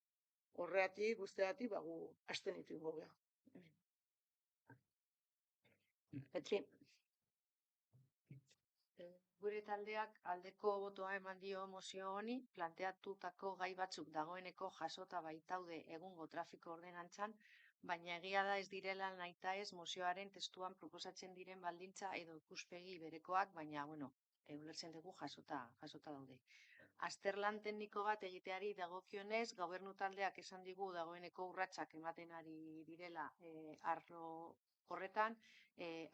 Horregatik guztiagatik gu abstenitu egingo gara. Petri, Gure taldeak aldeko botoa eman dio mozio honi, planteatutako gai batzuk dagoeneko jasota baitaude egungo trafiko ordenantzan, baina egia da ez direla nahita ez mozioaren testuan proposatzen diren baldintza edo ikuspegi berekoak, baina, ulertzen dugu jasota daude. Azterlan tekniko bat egiteari dagokionez, gobernu taldeak esan digu dagoeneko urratsak ematen ari direla arlo horretan,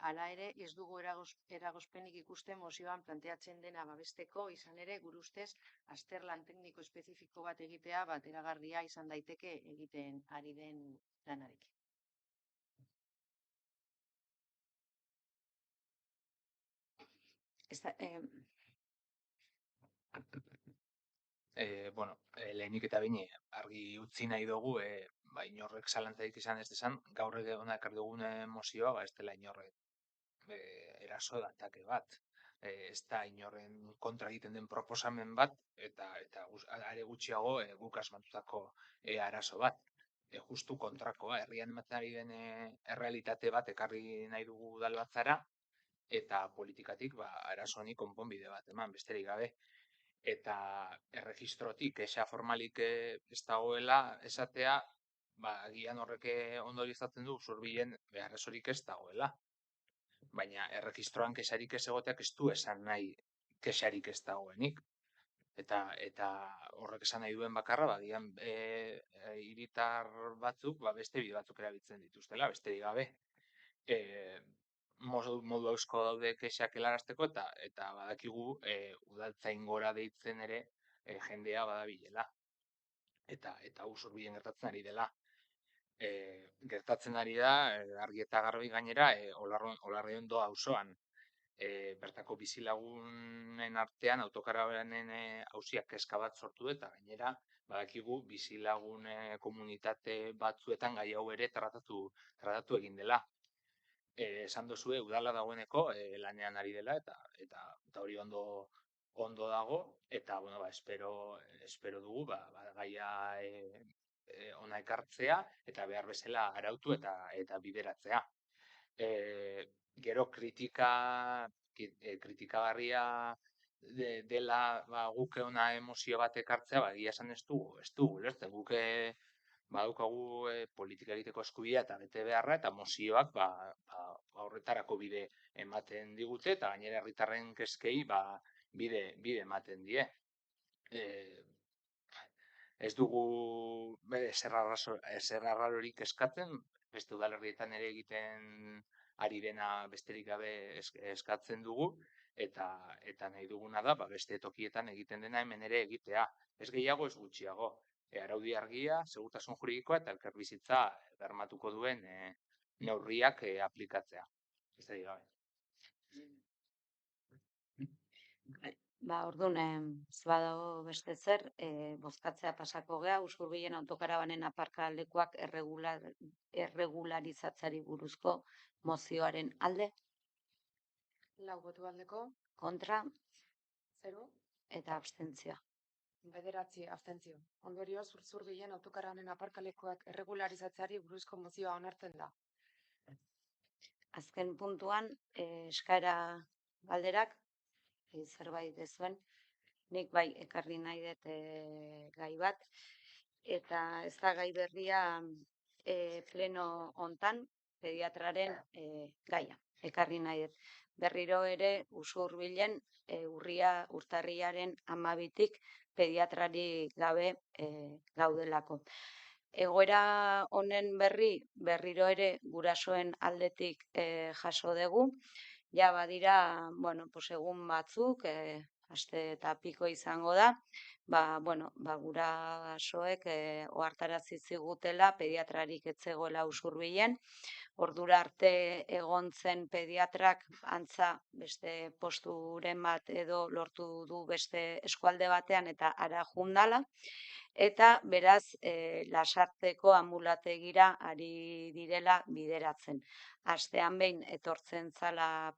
hala ere ez dugu eragozpenik ikusten mozioan planteatzen dena babesteko, izan ere gure ustez azterlan tekniko espezifiko bat egitea bateragarria izan daiteke egiten ari den lanarekin. Lehenik eta behin argi utzi nahi dugu, inorrek zalantzarik izan ez dezan, gaur hona ekarri dugun mozioa, ez dela inorrek eraso datake bat. Ez da inorren kontra egiten den proposamen bat, eta are gutxiago guk asmatutako arazo bat. Justu kontrakoa, herrian ematen ari den errealitate bat ekarri nahi dugu udalbatzara, eta politikatik arazo honi konponbide bat eman, besterik gabe. Eta erregistrotik, kexa formalik ez dagoela esatea, agian horrek ondorioztatzen du Usurbilen beharrezorik ez dagoela. Baina erregistroan kexarik ez egoteak ez du esan nahi kexarik ez dagoenik. Eta horrek esan nahi duen bakarra, agian hiritar batzuk, beste bide batzuk erabiltzen dituztela, besterik gabe. Modu eusko daude kexak helarazteko, eta badakigu udaltzain gora deitzen ere jendea badabilela. Eta Usurbilen gertatzen ari dela. Gertatzen ari da, argi eta garbi gainera, Olarriondo auzoan. Bertako bizilagunen artean autokarabanen auziak kezka bat sortu eta gainera badakigu bizilagun komunitate batzuetan gai hau ere tratatu egin dela. Esan duzue udala dagoeneko lanean ari dela eta hori ondo dago, eta espero dugu gaia ona ekartzea eta behar bezala arautu eta bideratzea. Gero kritikagarria dela guk ona emozio bat ekartzea, egia esan ez dugu ulertzen, guk badaukagu politika egiteko eskubidea eta bete beharra, eta mozioak horretarako bide ematen digute, eta gainera herritarren kezkei bide ematen die. Ez dugu ezer arrarorik eskatzen, beste udalerrietan ere egiten ari dena besterik gabe eskatzen dugu, eta nahi duguna da beste tokietan egiten dena hemen ere egitea. Ez gehiago, ez gutxiago. Araudi argia, segurtasun juridikoa eta elkarbizitza bermatuko duen neurriak aplikatzea. Besterik gabe. Orduan, ez badago beste zer, bozkatzea pasako gea, Usurbilen autokarabanen aparkalekuak erregularizatzeari buruzko mozioaren alde, 4 boto aldeko, kontra 0, eta abstentzioa. 9 abstentzio. Ondorioz, Usurbilen autokarabanen aparkalekuak erregularizatzeari buruzko mozioa onartzen da. Azken puntuan, eskaera galderak, zerbait dezuen, nik bai ekarri nahi dut gai bat, eta ez da gai berria pleno hontan pediatraren gaia. Ekarri nahi dut. berriro ere Usurbilen urtarrilaren 12tik pediatrarik gabe gaudelako. Egoera honen berriro ere gurasoen aldetik jaso dugu. Ja badira, egun batzuk, aste eta piko izango da, gurasoek ohartarazi zigutela pediatrarik ez zegoela Usurbilen. Ordura arte egon zen pediatrak antza beste posturen bat edo lortu du beste eskualde batean eta hara jundala. Eta beraz, Lasarteko anbulategira ari direla bideratzen. Astean behin etortzen zala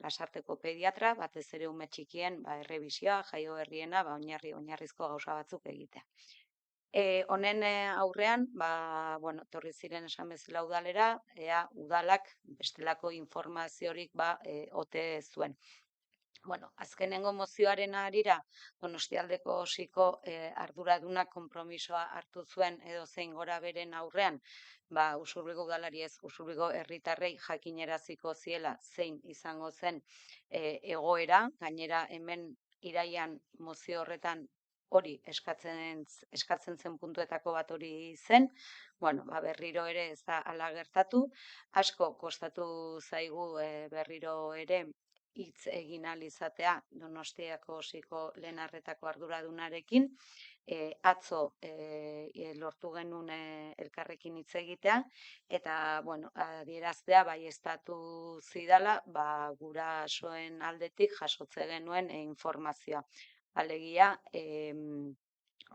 Lasarteko pediatra, batez ere ume txikien errebisioa, jaio berriena, oinarrizko gauza batzuk egitea. Honen aurrean, etorri ziren esan bezala udalera, ea udalak bestelako informaziorik ote zuen. Azkenengo mozioaren harira, Donostialdeko osiko arduradunak konpromisoa hartu zuen edo zein gora beren aurrean, Usurbilgo udalari ez, Usurbilgo herritarrei jakineraziko ziela zein izango zen egoera, gainera hemen iraian mozio horretan hori eskatzen zen puntuetako bat hori zen, berriro ere ez da hala gertatu, asko kostatu zaigu berriro ere hitz egin ahal izatea Donostiako osiko lehen arretako arduradunarekin, atzo lortu genuen elkarrekin hitz egitea, eta adieraztea baieztatu zidala gurasoen aldetik jasotze genuen informazioa. Alegia,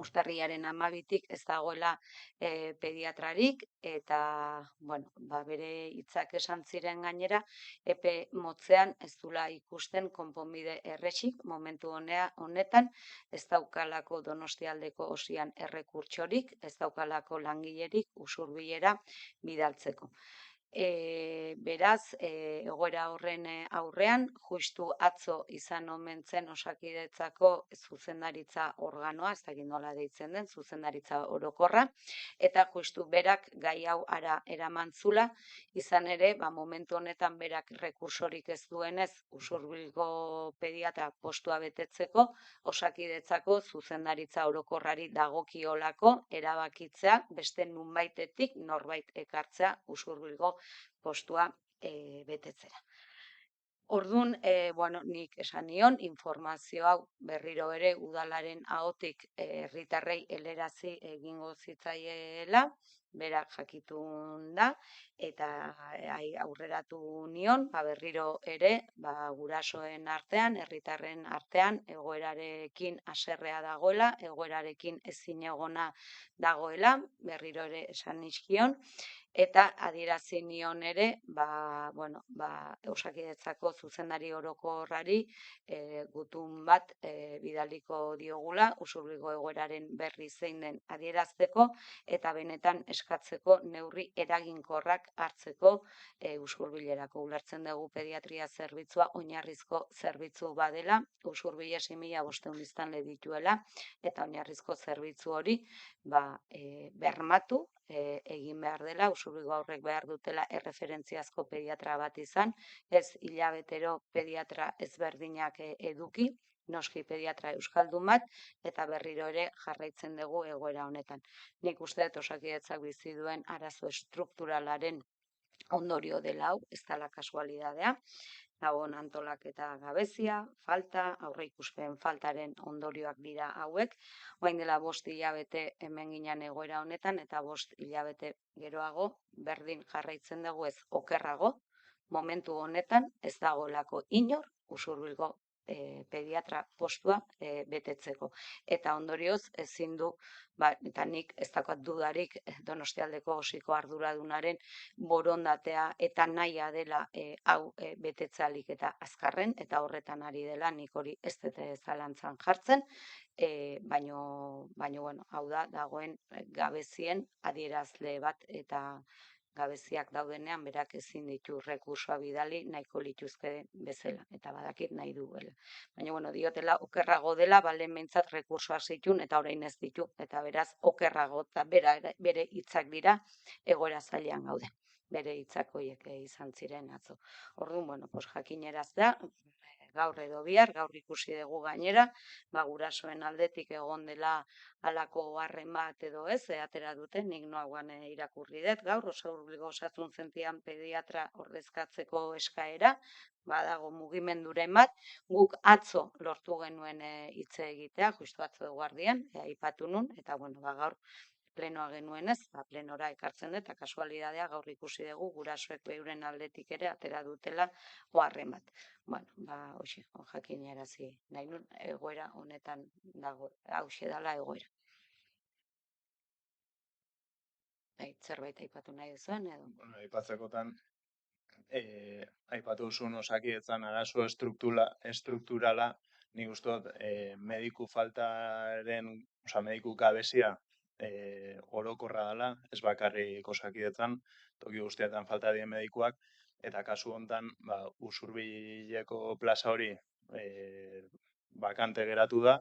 urtarrilaren 12tik ez dagoela pediatrarik, eta bere hitzak esan ziren gainera, epe motzean ez dula ikusten konponbide errexik momentu honetan, ez daukalako Donostialdeko osian errekurtsorik, ez daukalako langilerik Usurbilera bidaltzeko. Beraz, egoera horren aurrean, justu atzo izan omen zen Osakidetzako zuzendaritza organoa, ez dakit nola deitzen den, zuzendaritza orokorra, eta justu berak gai hau ara eraman zula, izan ere, momentu honetan berak rekursorik ez duenez, Usurbilgo pediatra postua betetzeko, Osakidetzako zuzendaritza orokorrari dagokiolako erabakitzea, beste nunbaitetik norbait ekartzea Usurbilgo postua betetzera. Orduan, nik esan nion, informazio hau berriro ere udalaren ahotik herritarrei helarazi egingo zitzaiela, berak jakitun da, eta aurreratu nion, berriro ere, gurasoen artean, herritarren artean, egoerarekin haserrea dagoela, egoerarekin ezinegona dagoela, berriro ere esan nizkion, eta adierazi nion ere, Osakidetzako zuzendari orokorrari gutun bat bidaliko diogula, Usurbilgo egoeraren berri zein den adierazteko, eta benetan eskatzeko neurri eraginkorrak hartzeko Usurbilerako. Ulertzen dugu pediatria zerbitzua oinarrizko zerbitzu badela, Usurbile 6.500 biztanle dituela, eta oinarrizko zerbitzu hori bermatu egin behar dela, Usurbilgo haurrek behar dutela erreferentziazko pediatra bat izan, ez hilabetero pediatra ezberdinak eduki, noski pediatra euskaldun bat, eta berriro ere jarraitzen dugu egoera honetan. Nik uste dut Osakidetzak bizi duen arazo estrukturalaren ondorio dela hau, ez dela kasualidadea, dagoen antolaketa gabezia, falta, aurreikuspen faltaren ondorioak dira hauek, orain dela 5 hilabete hemen ginen egoera honetan, eta 5 hilabete geroago berdin jarraitzen dugu ez okerrago, momentu honetan ez dagoelako inor Usurbilgo pediatra postua betetzeko. Eta ondorioz ezin du, eta nik ez daukat dudarik Donostialdeko osiko arduradunaren borondatea eta nahia dela hau betetzalik eta azkarren, eta horretan ari dela nik hori ez dut zalantzan jartzen, baino, hau da, dagoen gabezien adierazle bat, eta gabeziak daudenean berak ezin ditu rekursoa bidali nahiko lituzke bezala, eta badakit nahi duela. Baina, diotela okerrago dela, balen behintzat rekursoa zitun, eta orain ez ditu, eta beraz okerrago, eta bere hitzak dira egoera zailean gaude. bere hitzak horiek izan ziren atzo. Orduan, bueno, pues jakinaraztea, gaur edo bihar, gaur ikusi dugu gainera, gurasoen aldetik egon dela halako harren bat edo ez, atera dute, nik noagoan irakurri dut, gaur osasun zentroan pediatra ordezkatzeko eskaera, badago mugimenduren bat, guk atzo lortu genuen hitz egitea, justu atzo eguerdian, aipatu nun, eta bueno, gaur plenoa genuenez, plenora ekartzen dut, eta kasualidadea gaur ikusi dugu gurasoek euren aldetik ere atera dutela oharren bat. Bueno, hoxe, jakinarazi nahi nun, egoera honetan dago, hauxe dela egoera. Zerbait aipatu nahi duzuen edo? Bueno, aipatzekotan, aipatu duzun Osakidetzan arazo estrukturala, nik uste dut mediku faltaren, mediku gabezia orokorra dela, ez bakarrik Osakidetzan, toki guztietan falta dien medikuak, eta kasu hontan, Usurbileko plaza hori bakante geratu da,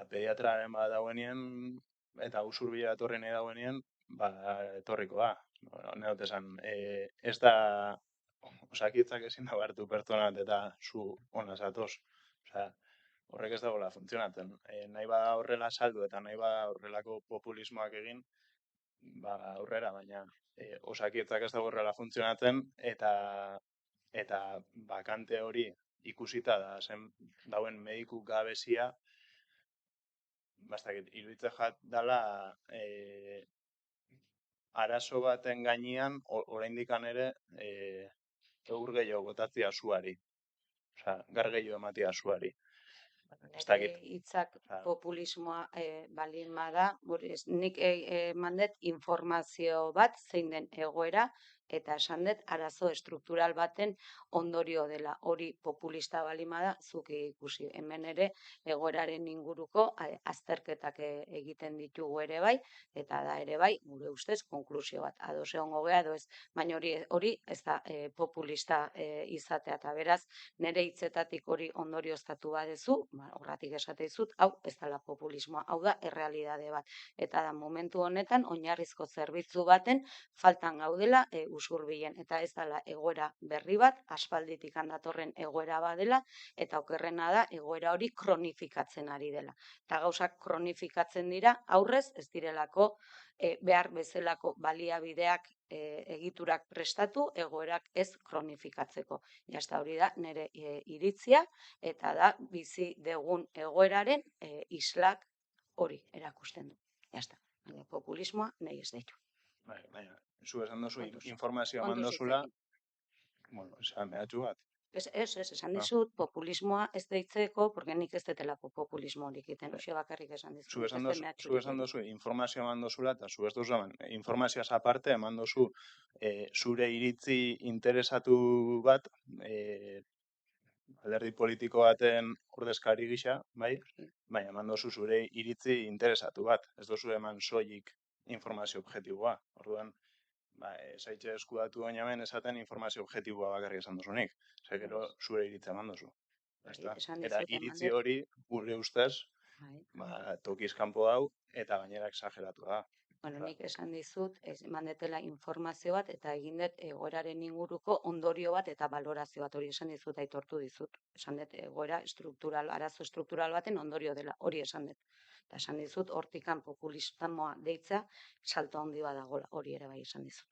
pediatraren dagoenien, eta Usurbila etorri nahi dagoenien, etorriko da. Neot esan, ez da Osakidetzak ezin da hartu pertsonat eta zu ona zatoz. Horrek ez dagoela funtzionatzen. Nahi bada horrela saldu eta nahi bada horrelako populismoak egin, aurrera, baina Osakidetzak ez dago horrela funtzionatzen eta bakante hori ikusita da zen dauen mediku gabezia, iruditzen jat dela arazo baten gainean oraindik ere eur gehiago botatzea zuari. Gar gehiago ematea zuari. Hitzak populismoa balin bada, nik eman dut informazio bat zein den egoera, eta esan dut arazo estruktural baten ondorio dela. Hori populista balin bada, zuk ikusi. Hemen ere egoeraren inguruko azterketak egiten ditugu ere bai, eta da ere bai, gure ustez, konklusio bat. Ados egongo gea edo ez, baina hori ez da populista izatea, eta beraz, nire hitzetatik hori ondorioztatu badezu, horratik esate dizut, hau ez dela populismoa, hau da errealitate bat. Eta da momentu honetan, oinarrizko zerbitzu baten faltan gaudela Usurbilen. Eta ez dela egoera berri bat, aspalditik datorren egoera badela, eta okerrena da egoera hori kronifikatzen ari dela. Eta gauzak kronifikatzen dira, aurrez ez direlako behar bezalako baliabideak egiturak prestatu, egoerak ez kronifikatzeko. Jazta hori da nire iritzia, eta da bizi degun egoeraren islak hori erakusten du. Jazta, populismoa nahi ez ditu. Baina, zu esan dozu informazioa mandozula, bueno, esan behatxu bat. Esan dizut, populismoa ez deitzeko, porque nik ez detelako populismo horik egiten, hoxe bakarrik esan dizut. Zu esan dozu informazioa mandozula, eta zu ez dozu informazioaz aparte, eman dozu zure iritzi interesatu bat, alderdi politiko baten ordezkari gisa, bai? Baina eman dozu zure iritzi interesatu bat, ez dozu eman soilik informazio objektiboa. Orduan, zaitxe eskudatu baina hemen esaten informazio objektiboa bakarrik esan dozunik. Gero zure iritza eman dozu. Eta iritzi hori, gure ustez, tokiz kanpo dau, eta gainera exageratu da. Bueno, nik esan dizut, eman detela informazio bat, eta egin dut egoeraren inguruko ondorio bat eta balorazio bat, hori esan dizut, aitortu dizut. Esan dut egoera struktural, arazo struktural baten ondorio dela, hori esan dut. Eta esan dizut, hortikan populismoa deitza, salto handi badagola, hori ere bai esan dizut.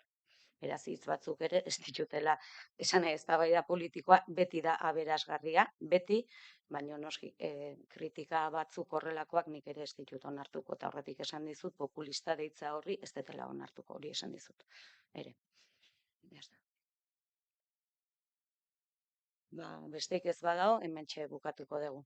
Beraz, hitz batzuk ere, ez ditutela, esan eztabaida politikoa beti da aberasgarria, beti, baina noski, kritika batzuk horrelakoak nik ere ez ditut onartuko, eta horretik esan dizut, populista deitza horri ez detela onartuko, hori esan dizut. Ere, besteik ez badago, hementxe bukatuko dugu.